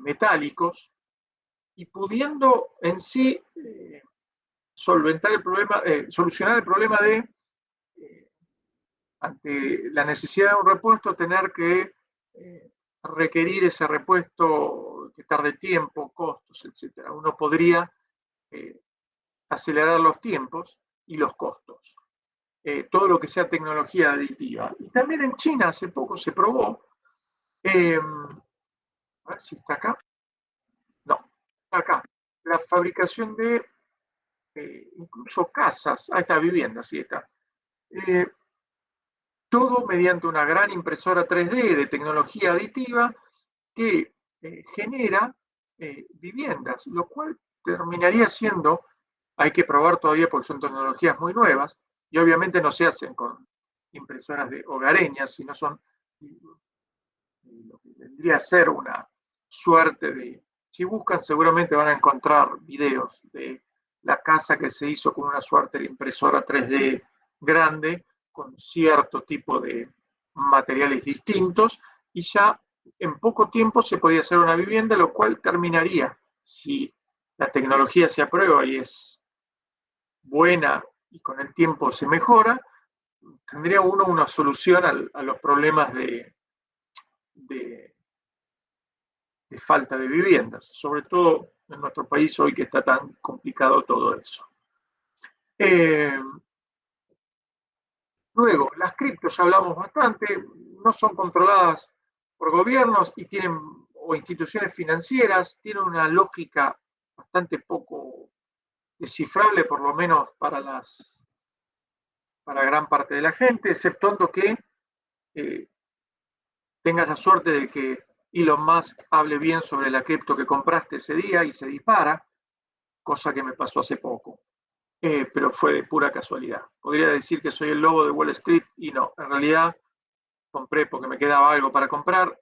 metálicos y pudiendo en sí solucionar el problema de, ante la necesidad de un repuesto, tener que requerir ese repuesto que tarde tiempo, costos, etc. Uno podría acelerar los tiempos y los costos. Todo lo que sea tecnología aditiva. Y también en China hace poco se probó, a ver si está acá, no, está acá, la fabricación de incluso casas, ahí está, viviendas, sí está. Todo mediante una gran impresora 3D de tecnología aditiva que genera viviendas, lo cual terminaría siendo, hay que probar todavía porque son tecnologías muy nuevas, y obviamente no se hacen con impresoras hogareñas, sino son lo que vendría a ser una suerte de, si buscan seguramente van a encontrar videos de la casa que se hizo con una suerte de impresora 3D grande, con cierto tipo de materiales distintos, y ya en poco tiempo se podía hacer una vivienda, lo cual terminaría, si la tecnología se aprueba y es buena y con el tiempo se mejora, tendría uno una solución a los problemas de falta de viviendas, sobre todo en nuestro país hoy que está tan complicado todo eso. Luego, las criptos, ya hablamos bastante, no son controladas por gobiernos y o instituciones financieras, tienen una lógica bastante poco descifrable, por lo menos para gran parte de la gente, exceptuando que tengas la suerte de que Elon Musk hable bien sobre la cripto que compraste ese día y se dispara, cosa que me pasó hace poco. Pero fue de pura casualidad. Podría decir que soy el lobo de Wall Street y no, en realidad compré porque me quedaba algo para comprar,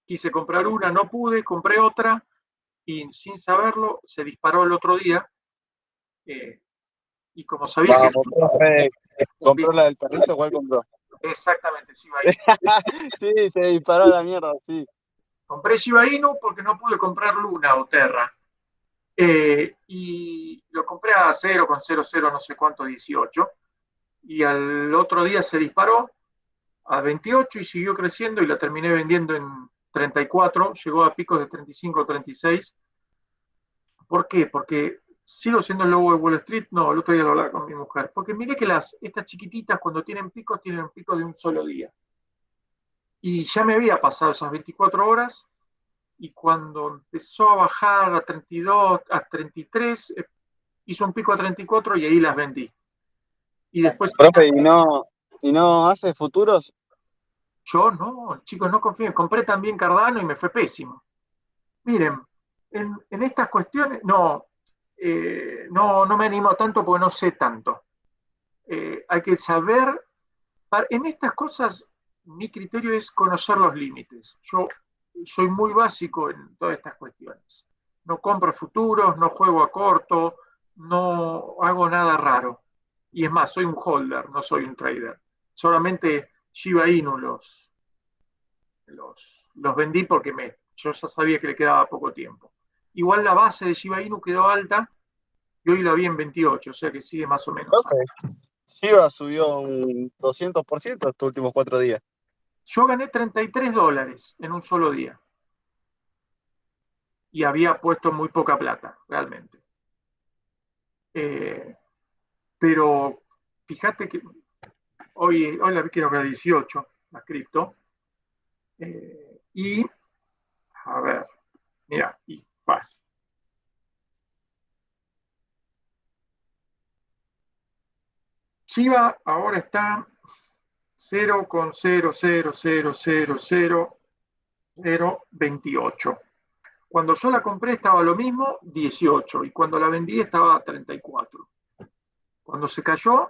quise comprar una, no pude, compré otra y sin saberlo se disparó el otro día y como sabía Vamos, que... profe, ¿compró la del perrito? ¿Cuál compró? Exactamente, Shiba Inu. Sí, se disparó a la mierda, sí. Compré Shiba Inu porque no pude comprar Luna o Terra. Y lo compré a 0,00 no sé cuánto, 18, y al otro día se disparó a 28 y siguió creciendo y la terminé vendiendo en 34, llegó a picos de 35 o 36. ¿Por qué? Porque sigo siendo el lobo de Wall Street. No, el otro día lo hablaba con mi mujer, porque miré que estas chiquititas cuando tienen picos de un solo día, y ya me había pasado esas 24 horas. Y cuando empezó a bajar a 32, a 33, hizo un pico a 34 y ahí las vendí. Y después... Profe, ¿y no hace futuros? Yo no, chicos, no confío. Compré también Cardano y me fue pésimo. Miren, en estas cuestiones, no me animo tanto porque no sé tanto. Hay que saber, en estas cosas, mi criterio es conocer los límites. Yo soy muy básico en todas estas cuestiones. No compro futuros, no juego a corto, no hago nada raro. Y es más, soy un holder, no soy un trader. Solamente Shiba Inu los los vendí porque yo ya sabía que le quedaba poco tiempo. Igual la base de Shiba Inu quedó alta y hoy la vi en 28, o sea que sigue más o menos alta. Shiba subió un 200% estos últimos 4 días. Yo gané $33 en un solo día. Y había puesto muy poca plata, realmente. Pero fíjate que hoy la vi, creo que a 18, la cripto. Y, a ver, mira, y fácil. Shiba ahora está 0,0000028. Cuando yo la compré estaba lo mismo, 18, y cuando la vendí estaba a 34. Cuando se cayó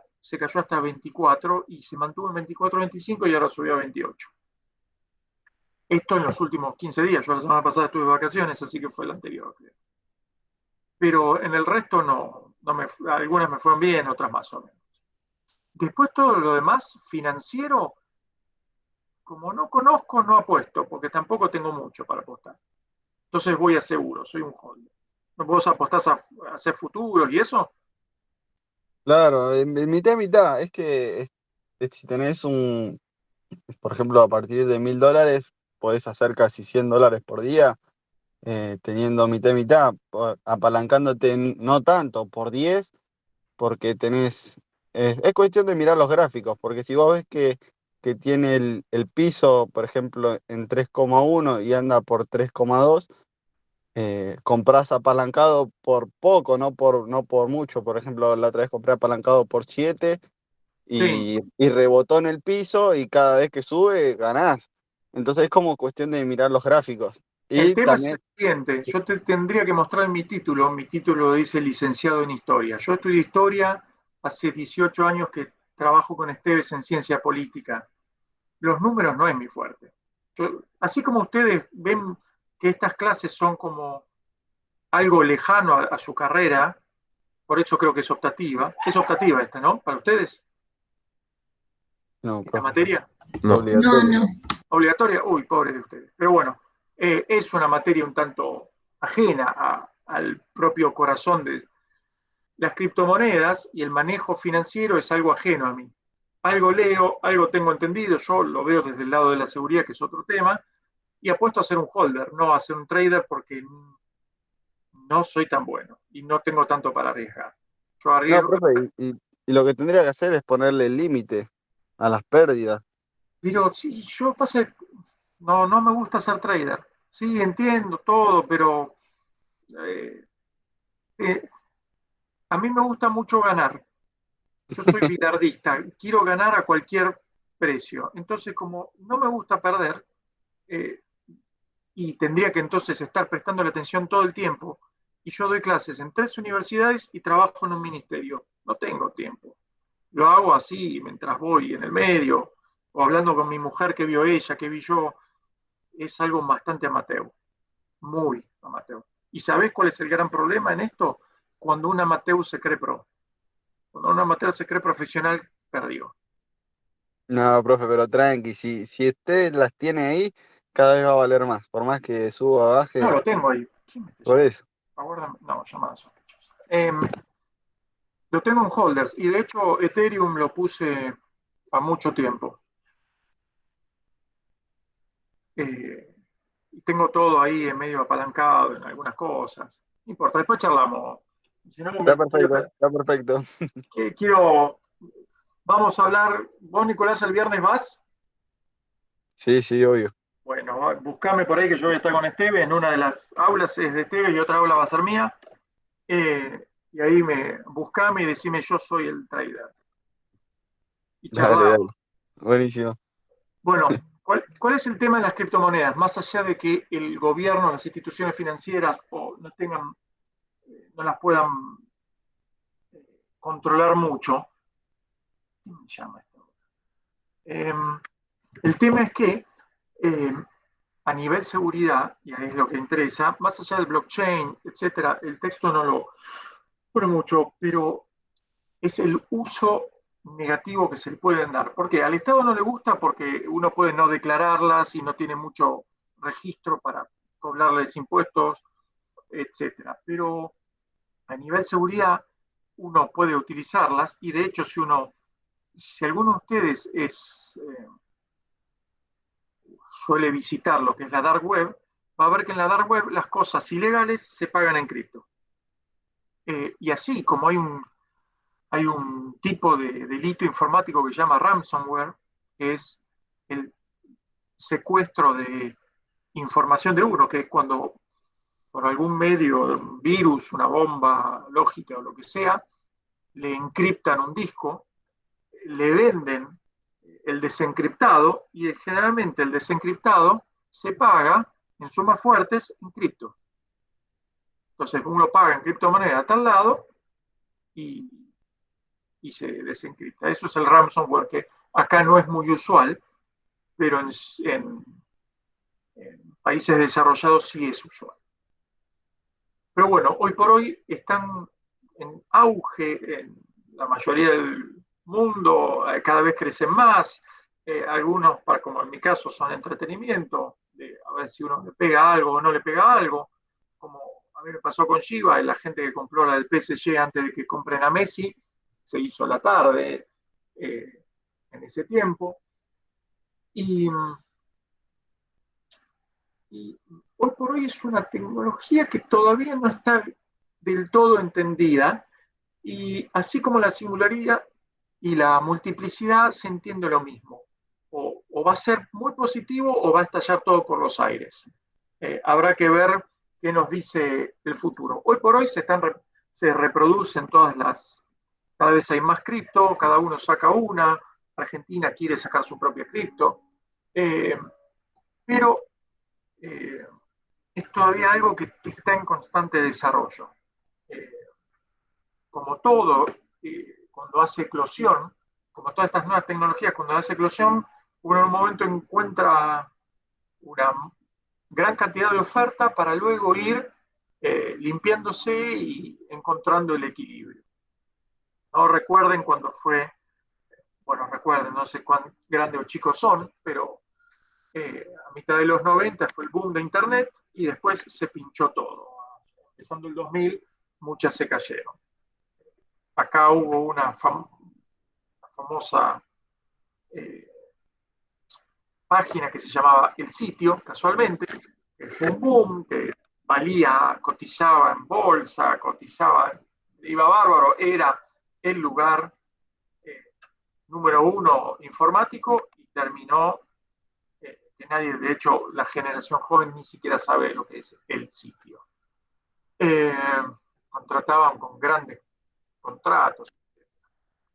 hasta 24 y se mantuvo en 24, 25 y ahora subió a 28. Esto en los últimos 15 días. Yo la semana pasada estuve de vacaciones, así que fue la anterior, creo. Pero en el resto algunas me fueron bien, otras más o menos. Después todo lo demás, financiero, como no conozco, no apuesto, porque tampoco tengo mucho para apostar. Entonces voy a seguro, soy un holder. ¿Vos apostás a hacer futuros y eso? Claro, en mitad y mitad. Es que si tenés por ejemplo, a partir de $1.000, podés hacer casi $100 por día, teniendo mitad y mitad, apalancándote no tanto, por 10, porque tenés... es cuestión de mirar los gráficos, porque si vos ves que tiene el piso, por ejemplo, en 3,1 y anda por 3,2, comprás apalancado por poco, no por mucho. Por ejemplo, la otra vez compré apalancado por 7 Sí. y rebotó en el piso y cada vez que sube ganás. Entonces es como cuestión de mirar los gráficos. El Y tema es también, el siguiente, yo te tendría que mostrar mi título dice licenciado en historia. Yo estudié historia hace 18 años que trabajo con Esteves en ciencia política. Los números no es mi fuerte. Así como ustedes ven que estas clases son como algo lejano a su carrera, por eso creo que es optativa. Es optativa esta, ¿no? Para ustedes, no, esta profe, materia. No. obligatorio. Obligatoria, uy, pobre de ustedes. Pero bueno, es una materia un tanto ajena al propio corazón de las criptomonedas, y el manejo financiero es algo ajeno a mí. Algo leo, algo tengo entendido, yo lo veo desde el lado de la seguridad, que es otro tema, y apuesto a ser un holder, no a ser un trader, porque no soy tan bueno y no tengo tanto para arriesgar. Yo No, arriesgo, profe, y lo que tendría que hacer es ponerle límite a las pérdidas. pero sí, no me gusta ser trader. Sí, entiendo todo, pero eh, eh, a mí me gusta mucho ganar. Yo soy bilardista, quiero ganar a cualquier precio. Entonces, como no me gusta perder, eh, y tendría que entonces estar prestando la atención todo el tiempo, y yo doy clases en 3 universidades y trabajo en un ministerio. No tengo tiempo. Lo hago así mientras voy en el medio, o hablando con mi mujer, que vio ella, que vi yo. Es algo bastante amateur, muy amateur. ¿Y sabés cuál es el gran problema en esto? Cuando un amateur se cree pro. Cuando un amateur se cree profesional, perdió. No, profe, pero tranqui, si usted las tiene ahí, cada vez va a valer más. Por más que suba o No, baje, lo tengo ahí. ¿Quién me está por llamando? eso. Aguárdame. No, llamada sospechosa. Lo tengo en holders, y de hecho Ethereum lo puse a mucho tiempo. Y tengo todo ahí en medio apalancado en algunas cosas. No importa, después charlamos. Si no, Está perfecto, está perfecto. vamos a hablar. ¿Vos, Nicolás, el viernes vas? Sí, sí, obvio. Bueno, buscame por ahí, que yo voy a estar con Esteve. En una de las aulas es de Esteve y otra aula va a ser mía. Y ahí buscame y decime: yo soy el trader. Y Dale, dale. charlamos. Buenísimo. Bueno, ¿cuál es el tema de las criptomonedas? Más allá de que el gobierno, las instituciones financieras no las puedan controlar mucho. ¿Quién me llama esto? El tema es que a nivel seguridad, y ahí es lo que interesa, más allá del blockchain, etcétera, el texto no lo pone mucho, pero es el uso negativo que se le pueden dar. ¿Por qué? Al Estado no le gusta porque uno puede no declararlas y no tiene mucho registro para cobrarles impuestos, etc. Pero a nivel seguridad uno puede utilizarlas, y de hecho si alguno de ustedes suele visitar lo que es la Dark Web, va a ver que en la Dark Web las cosas ilegales se pagan en cripto. Y así como hay un tipo de delito informático que se llama ransomware, que es el secuestro de información de uno, que es cuando por algún medio, un virus, una bomba lógica o lo que sea, le encriptan un disco, le venden el desencriptado, y generalmente el desencriptado se paga en sumas fuertes en cripto. Entonces uno paga en criptomoneda a tal lado y se desencripta. Eso es el ransomware, que acá no es muy usual, pero en países desarrollados sí es usual. Pero bueno, hoy por hoy están en auge en la mayoría del mundo, cada vez crecen más. Algunos, como en mi caso, son entretenimiento, a ver si uno le pega algo o no le pega algo, como a mí me pasó con Shiba, la gente que compró la del PSG antes de que compren a Messi, se hizo la tarde en ese tiempo. Y hoy por hoy es una tecnología que todavía no está del todo entendida, y así como la singularidad y la multiplicidad se entiende lo mismo. O va a ser muy positivo o va a estallar todo por los aires. Habrá que ver qué nos dice el futuro. Hoy por hoy se reproducen cada vez hay más cripto, cada uno saca una. Argentina quiere sacar su propia cripto. Pero es todavía algo que está en constante desarrollo. Como todo, cuando hace eclosión, como todas estas nuevas tecnologías, cuando hace eclosión, uno en un momento encuentra una gran cantidad de oferta para luego ir limpiándose y encontrando el equilibrio. No recuerden cuando fue, recuerden, no sé cuán grandes o chicos son, pero a mitad de los 90 fue el boom de Internet y después se pinchó todo. Empezando el 2000, muchas se cayeron. Acá hubo una famosa página que se llamaba El Sitio, casualmente, que fue un boom, que cotizaba en bolsa, iba bárbaro, era el lugar número 1 informático, y terminó que nadie, de hecho, la generación joven ni siquiera sabe lo que es El Sitio. Contrataban con grandes contratos.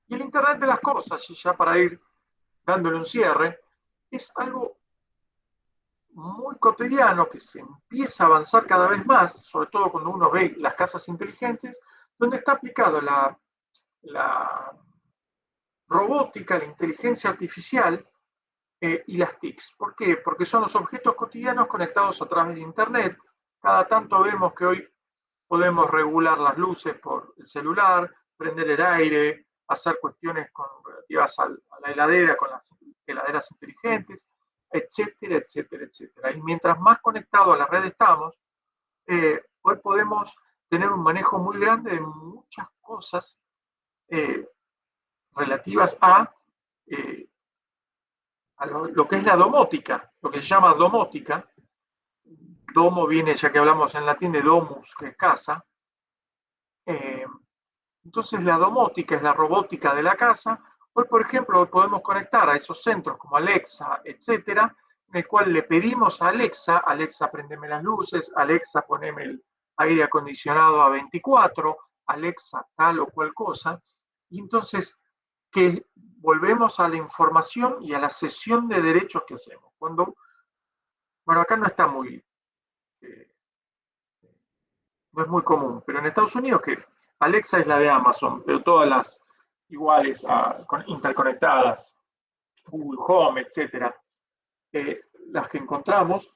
Y el Internet de las cosas, y ya para ir dándole un cierre, es algo muy cotidiano que se empieza a avanzar cada vez más, sobre todo cuando uno ve las casas inteligentes, donde está aplicado la robótica, la inteligencia artificial y las TICs. ¿Por qué? Porque son los objetos cotidianos conectados a través de Internet. Cada tanto vemos que hoy podemos regular las luces por el celular, prender el aire, hacer cuestiones relativas a la heladera con las heladeras inteligentes, etcétera, etcétera, etcétera. Y mientras más conectados a la red estamos, hoy podemos tener un manejo muy grande de muchas cosas relativas a lo que es la domótica, lo que se llama domótica. Domo viene, ya que hablamos en latín, de domus, que es casa. Entonces la domótica es la robótica de la casa. Hoy, por ejemplo, podemos conectar a esos centros como Alexa, etcétera, en el cual le pedimos a Alexa, prendeme las luces, Alexa, poneme el aire acondicionado a 24, Alexa, tal o cual cosa. Y entonces, que volvemos a la información y a la cesión de derechos que hacemos. Acá no está no es muy común, pero en Estados Unidos, que Alexa es la de Amazon, pero todas las iguales, interconectadas, Google Home, etcétera, las que encontramos,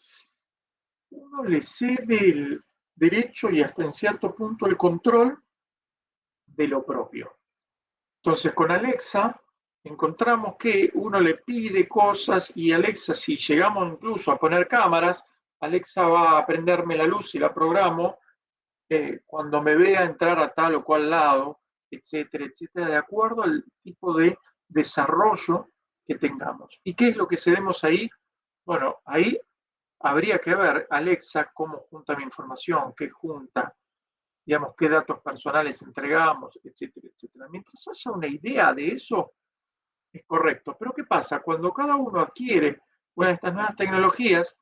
uno le cede el derecho y hasta en cierto punto el control de lo propio. Entonces, con Alexa encontramos que uno le pide cosas y Alexa, si llegamos incluso a poner cámaras, Alexa va a prenderme la luz y la programo cuando me vea entrar a tal o cual lado, etcétera, etcétera, de acuerdo al tipo de desarrollo que tengamos. ¿Y qué es lo que cedemos ahí? Bueno, ahí habría que ver, Alexa, cómo junta mi información, qué junta, digamos, qué datos personales entregamos, etcétera, etcétera. Mientras haya una idea de eso, es correcto. Pero ¿qué pasa? Cuando cada uno adquiere una de estas nuevas tecnologías,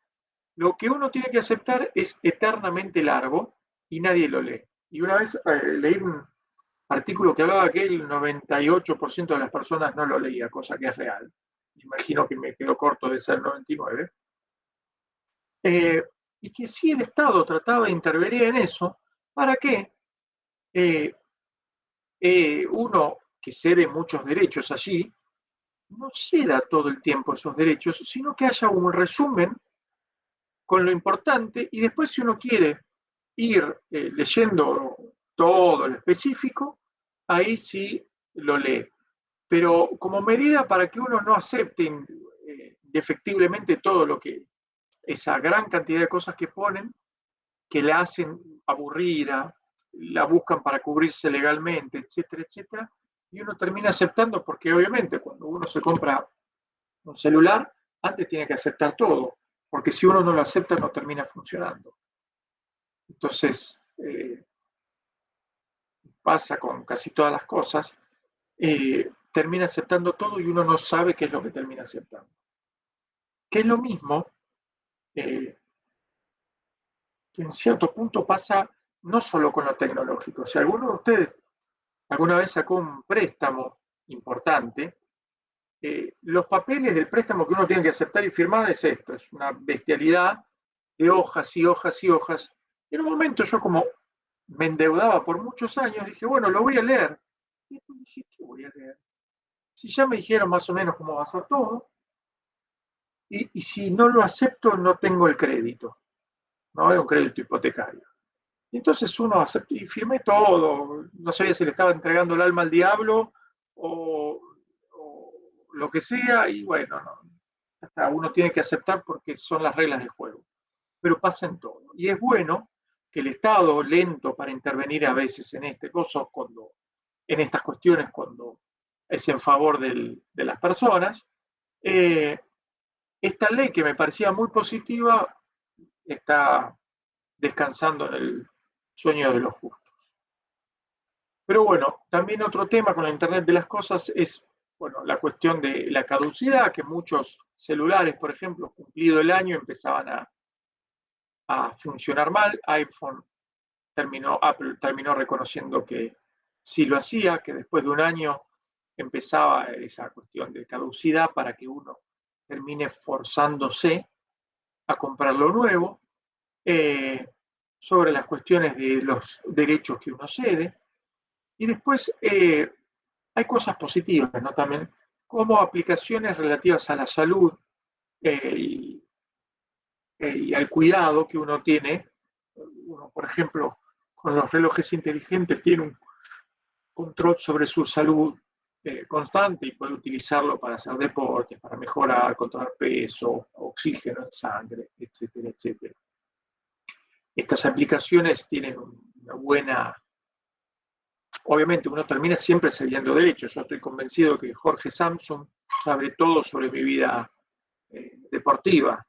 lo que uno tiene que aceptar es eternamente largo y nadie lo lee. Y una vez leí un artículo que hablaba que el 98% de las personas no lo leía, cosa que es real. Imagino que me quedó corto de ser 99%. Y que si el Estado trataba de intervenir en eso, ¿para qué? Uno que cede muchos derechos allí, no ceda todo el tiempo esos derechos, sino que haya un resumen con lo importante y después si uno quiere ir leyendo todo lo específico, ahí sí lo lee. Pero como medida para que uno no acepte indefectiblemente todo lo que, esa gran cantidad de cosas que ponen, que la hacen aburrida, la buscan para cubrirse legalmente, etcétera, etcétera, y uno termina aceptando porque obviamente cuando uno se compra un celular, antes tiene que aceptar todo, porque si uno no lo acepta no termina funcionando. Entonces, pasa con casi todas las cosas, termina aceptando todo y uno no sabe qué es lo que termina aceptando. Que es lo mismo que en cierto punto pasa no solo con lo tecnológico. Si alguno de ustedes alguna vez sacó un préstamo importante, los papeles del préstamo que uno tiene que aceptar y firmar es esto, es una bestialidad de hojas y hojas y hojas. Y en un momento yo como me endeudaba por muchos años, dije, bueno, lo voy a leer. Y después dije, ¿qué voy a leer? Si ya me dijeron más o menos cómo va a ser todo, y si no lo acepto, no tengo el crédito, no es un crédito hipotecario. Y entonces uno aceptó y firmé todo, no sabía si le estaba entregando el alma al diablo o lo que sea, y bueno, no, hasta uno tiene que aceptar porque son las reglas del juego. Pero pasa en todo. Y es bueno que el Estado, lento para intervenir a veces en este caso, en estas cuestiones, cuando es en favor de las personas, esta ley que me parecía muy positiva está descansando en el sueño de los justos. Pero bueno, también otro tema con la Internet de las cosas es, bueno, la cuestión de la caducidad, que muchos celulares, por ejemplo, cumplido el año, empezaban a funcionar mal. Apple terminó reconociendo que sí lo hacía, que después de un año empezaba esa cuestión de caducidad para que uno termine forzándose a comprar lo nuevo, sobre las cuestiones de los derechos que uno cede. Y después hay cosas positivas, ¿no? También como aplicaciones relativas a la salud y al cuidado que uno tiene. Uno, por ejemplo, con los relojes inteligentes tiene un control sobre su salud constante y puede utilizarlo para hacer deportes, para mejorar, controlar peso, oxígeno en sangre, etcétera, etcétera. Estas aplicaciones tienen una buena... Obviamente uno termina siempre sabiendo derecho. Yo estoy convencido que Jorge Samson sabe todo sobre mi vida deportiva,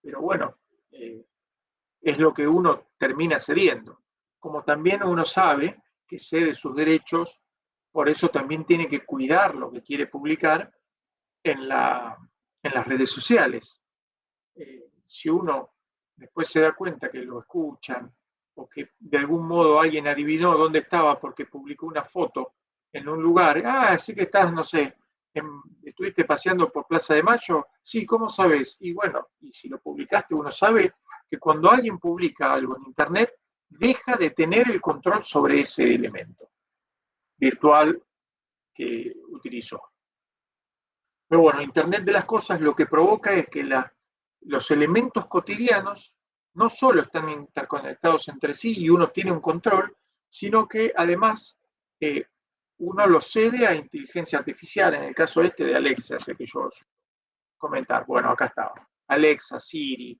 pero bueno, es lo que uno termina cediendo. Como también uno sabe que cede sus derechos, por eso también tiene que cuidar lo que quiere publicar en las redes sociales. Si uno después se da cuenta que lo escuchan o que de algún modo alguien adivinó dónde estaba porque publicó una foto en un lugar, así que estás, no sé, estuviste paseando por Plaza de Mayo, sí, ¿cómo sabes? Y bueno, y si lo publicaste, uno sabe que cuando alguien publica algo en Internet, deja de tener el control sobre ese elemento virtual que utilizó. Pero bueno, Internet de las cosas lo que provoca es que los elementos cotidianos no solo están interconectados entre sí y uno tiene un control, sino que además uno lo cede a inteligencia artificial, en el caso de Alexa, sé que yo comentar. Bueno, acá estaba. Alexa, Siri,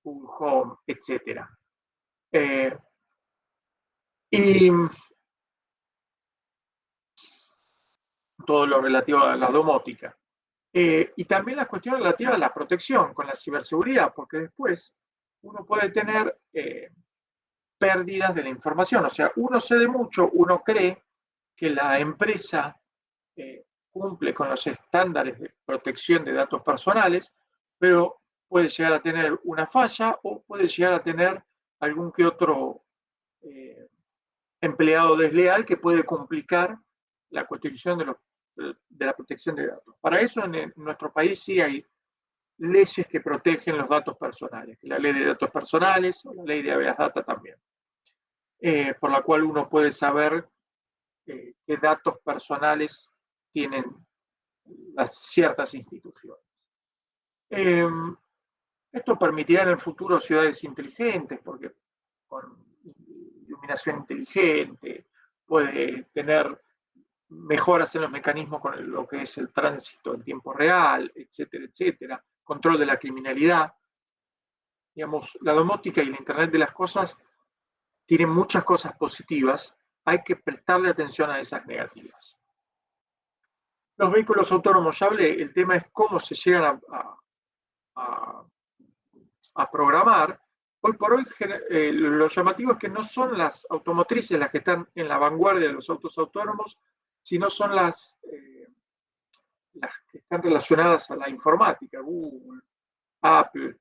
Google Home, etc. Y todo lo relativo a la domótica. Y también la cuestión relativa a la protección con la ciberseguridad, porque después uno puede tener pérdidas de la información. O sea, uno cede mucho, uno cree que la empresa cumple con los estándares de protección de datos personales, pero puede llegar a tener una falla o puede llegar a tener algún que otro empleado desleal que puede complicar la cuestión de la protección de datos. Para eso en nuestro país sí hay leyes que protegen los datos personales, la ley de datos personales o la ley de habeas data también, por la cual uno puede saber qué datos personales tienen las ciertas instituciones. Esto permitirá en el futuro ciudades inteligentes, porque con iluminación inteligente puede tener mejoras en los mecanismos con lo que es el tránsito en tiempo real, etcétera, etcétera, control de la criminalidad. Digamos, la domótica y el Internet de las cosas tienen muchas cosas positivas, hay que prestarle atención a esas negativas. Los vehículos autónomos, ya hablé, el tema es cómo se llegan a programar. Hoy por hoy lo llamativo es que no son las automotrices las que están en la vanguardia de los autos autónomos, sino son las que están relacionadas a la informática. Google, Apple,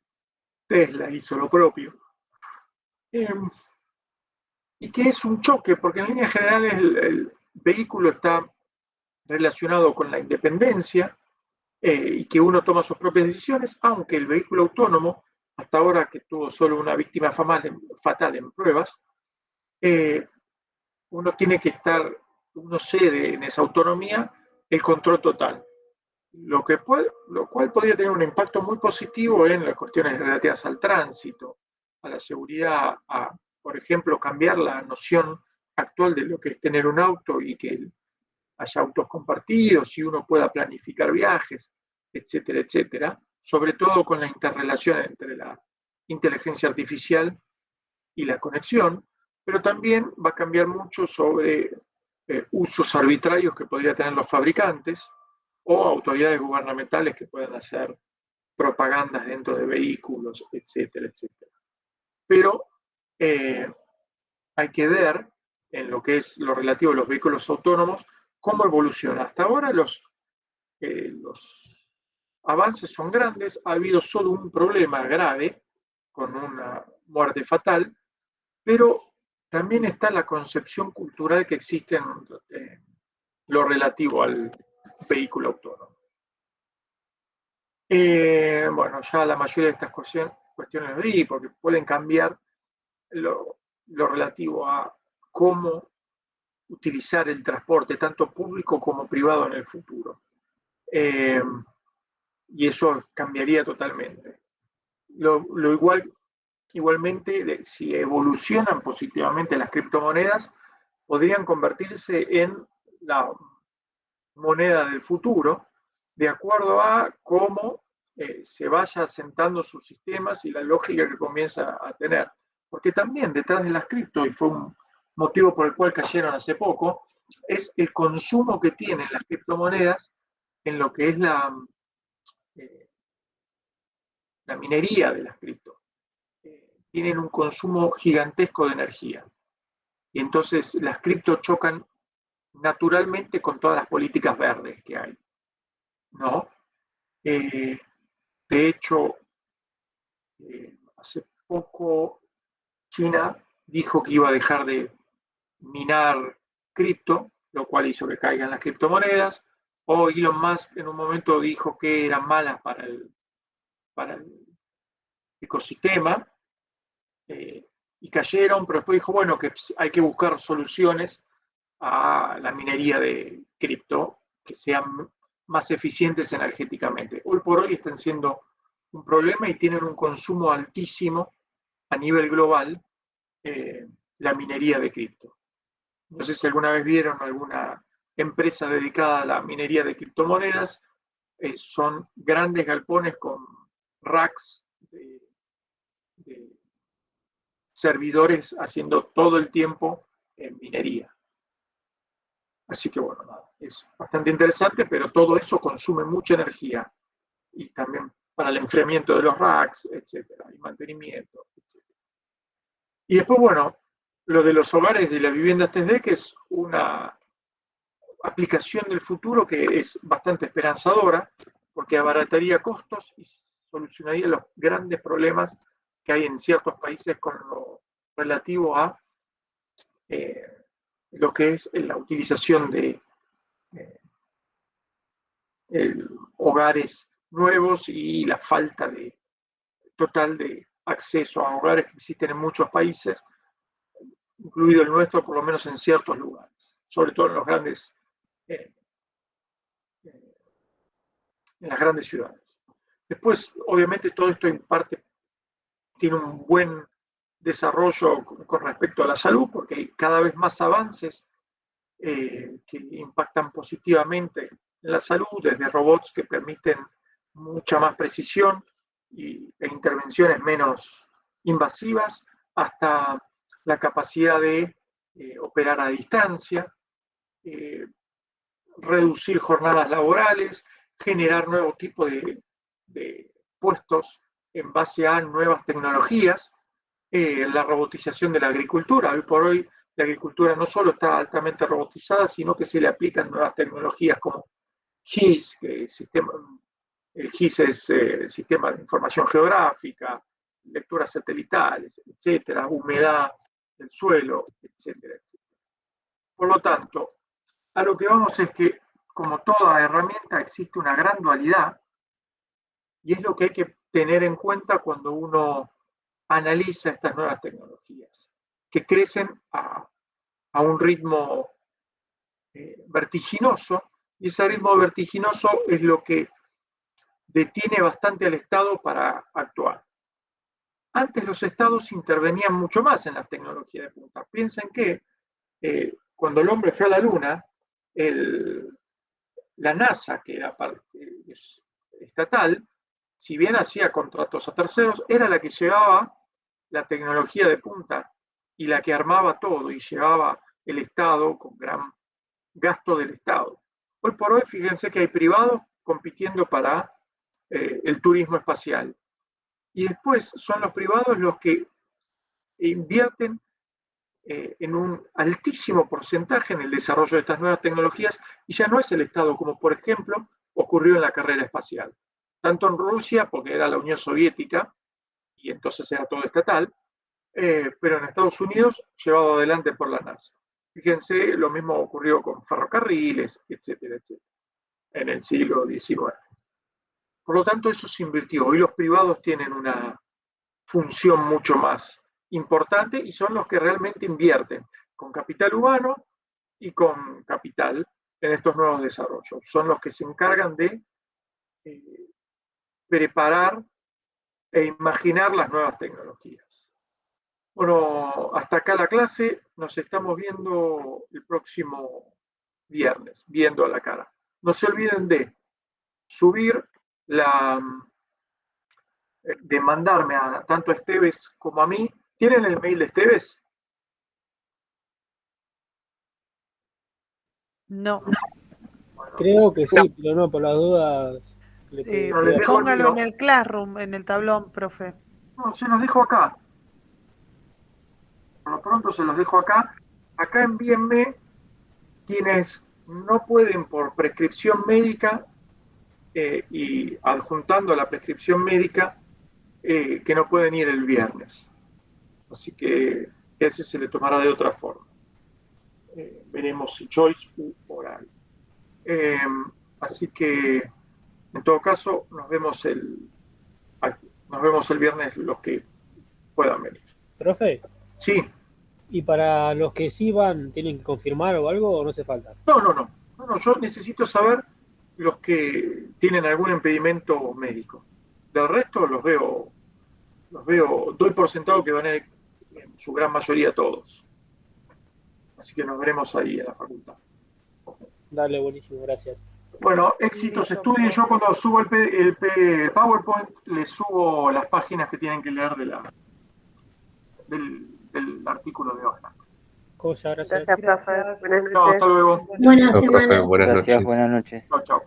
Tesla hizo lo propio. Y que es un choque, porque en líneas generales el vehículo está relacionado con la independencia y que uno toma sus propias decisiones, aunque el vehículo autónomo, hasta ahora que tuvo solo una víctima fatal en pruebas, uno tiene que uno cede en esa autonomía el control total, lo cual podría tener un impacto muy positivo en las cuestiones relativas al tránsito, a la seguridad, por ejemplo, cambiar la noción actual de lo que es tener un auto y que haya autos compartidos y uno pueda planificar viajes, etcétera, etcétera, sobre todo con la interrelación entre la inteligencia artificial y la conexión, pero también va a cambiar mucho sobre usos arbitrarios que podrían tener los fabricantes o autoridades gubernamentales que puedan hacer propagandas dentro de vehículos, etcétera, etcétera. Pero hay que ver en lo que es lo relativo a los vehículos autónomos cómo evoluciona. Hasta ahora los avances son grandes, ha habido solo un problema grave con una muerte fatal, pero también está la concepción cultural que existe en lo relativo al vehículo autónomo. Bueno, ya la mayoría de estas cuestiones las di, porque pueden cambiar lo relativo a cómo utilizar el transporte, tanto público como privado en el futuro. Y eso cambiaría totalmente. Igualmente, si evolucionan positivamente las criptomonedas, podrían convertirse en la moneda del futuro, de acuerdo a cómo se vaya asentando sus sistemas y la lógica que comienza a tener. Porque también detrás de las cripto, y fue un motivo por el cual cayeron hace poco, es el consumo que tienen las criptomonedas en lo que es la minería de las cripto. Tienen un consumo gigantesco de energía. Y entonces las cripto chocan naturalmente con todas las políticas verdes que hay, ¿no? De hecho, hace poco China dijo que iba a dejar de minar cripto, lo cual hizo que caigan las criptomonedas, o Elon Musk en un momento dijo que eran malas para el ecosistema, y cayeron, pero después dijo, bueno, que hay que buscar soluciones a la minería de cripto que sean más eficientes energéticamente. Hoy por hoy están siendo un problema y tienen un consumo altísimo a nivel global la minería de cripto. No sé si alguna vez vieron alguna empresa dedicada a la minería de criptomonedas. Son grandes galpones con racks servidores haciendo todo el tiempo minería. Así que bueno, nada, es bastante interesante, pero todo eso consume mucha energía y también para el enfriamiento de los racks, etcétera, y mantenimiento, etcétera. Y después, bueno, lo de los hogares de las viviendas 3D, que es una aplicación del futuro que es bastante esperanzadora, porque abarataría costos y solucionaría los grandes problemas que hay en ciertos países con lo relativo a lo que es la utilización de hogares nuevos y la falta total de acceso a hogares que existen en muchos países, incluido el nuestro, por lo menos en ciertos lugares, sobre todo en las grandes ciudades. Después, obviamente, todo esto en parte tiene un buen desarrollo con respecto a la salud, porque hay cada vez más avances que impactan positivamente en la salud, desde robots que permiten mucha más precisión e intervenciones menos invasivas, hasta la capacidad de operar a distancia, reducir jornadas laborales, generar nuevos tipos de puestos en base a nuevas tecnologías, la robotización de la agricultura. Hoy por hoy la agricultura no solo está altamente robotizada, sino que se le aplican nuevas tecnologías como GIS, el GIS es Sistema de Información Geográfica, lecturas satelitales, etcétera, humedad del suelo, etcétera, etcétera. Por lo tanto, a lo que vamos es que, como toda herramienta, existe una gran dualidad, y es lo que hay que tener en cuenta cuando uno analiza estas nuevas tecnologías, que crecen a un ritmo vertiginoso, y ese ritmo vertiginoso es lo que detiene bastante al Estado para actuar. Antes los Estados intervenían mucho más en las tecnologías de punta. Piensen que cuando el hombre fue a la Luna, la NASA, que era estatal, si bien hacía contratos a terceros, era la que llevaba la tecnología de punta y la que armaba todo y llevaba el Estado con gran gasto del Estado. Hoy por hoy, fíjense que hay privados compitiendo para el turismo espacial. Y después son los privados los que invierten en un altísimo porcentaje en el desarrollo de estas nuevas tecnologías, y ya no es el Estado, como por ejemplo ocurrió en la carrera espacial. Tanto en Rusia, porque era la Unión Soviética, y entonces era todo estatal, pero en Estados Unidos llevado adelante por la NASA. Fíjense, lo mismo ocurrió con ferrocarriles, etcétera, etcétera, en el siglo XIX. Por lo tanto, eso se invirtió. Hoy los privados tienen una función mucho más importante y son los que realmente invierten con capital humano y con capital en estos nuevos desarrollos. Son los que se encargan de preparar e imaginar las nuevas tecnologías. Bueno, hasta acá la clase. Nos estamos viendo el próximo viernes, viendo a la cara. No se olviden de subir de mandarme tanto a Esteves como a mí. ¿Tienen el mail de Esteves? No. Creo que sí, pero no, por las dudas. Póngalo en el Classroom, en el tablón, profe. No, se los dejo acá. Por lo pronto se los dejo acá. Acá envíenme quienes no pueden por prescripción médica y adjuntando la prescripción médica que no pueden ir el viernes. Así que ese se le tomará de otra forma. Veremos si choice u oral. Así que en todo caso nos vemos el viernes los que puedan venir. ¿Profe? Sí. ¿Y para los que sí van, tienen que confirmar o algo o no hace falta? No, yo necesito saber los que tienen algún impedimento médico. Del resto los veo, doy por sentado que van a ir en su gran mayoría todos. Así que nos veremos ahí en la facultad. Dale, buenísimo, gracias. Bueno, éxitos, estudien. Yo cuando subo el PowerPoint les subo las páginas que tienen que leer del artículo de hoy. Cosa, gracias. Gracias, profe. Buenas Chao, noches. hasta luego. Buena Chao, profe, semana. buenas Gracias, noches. buenas noches. Chao, chao.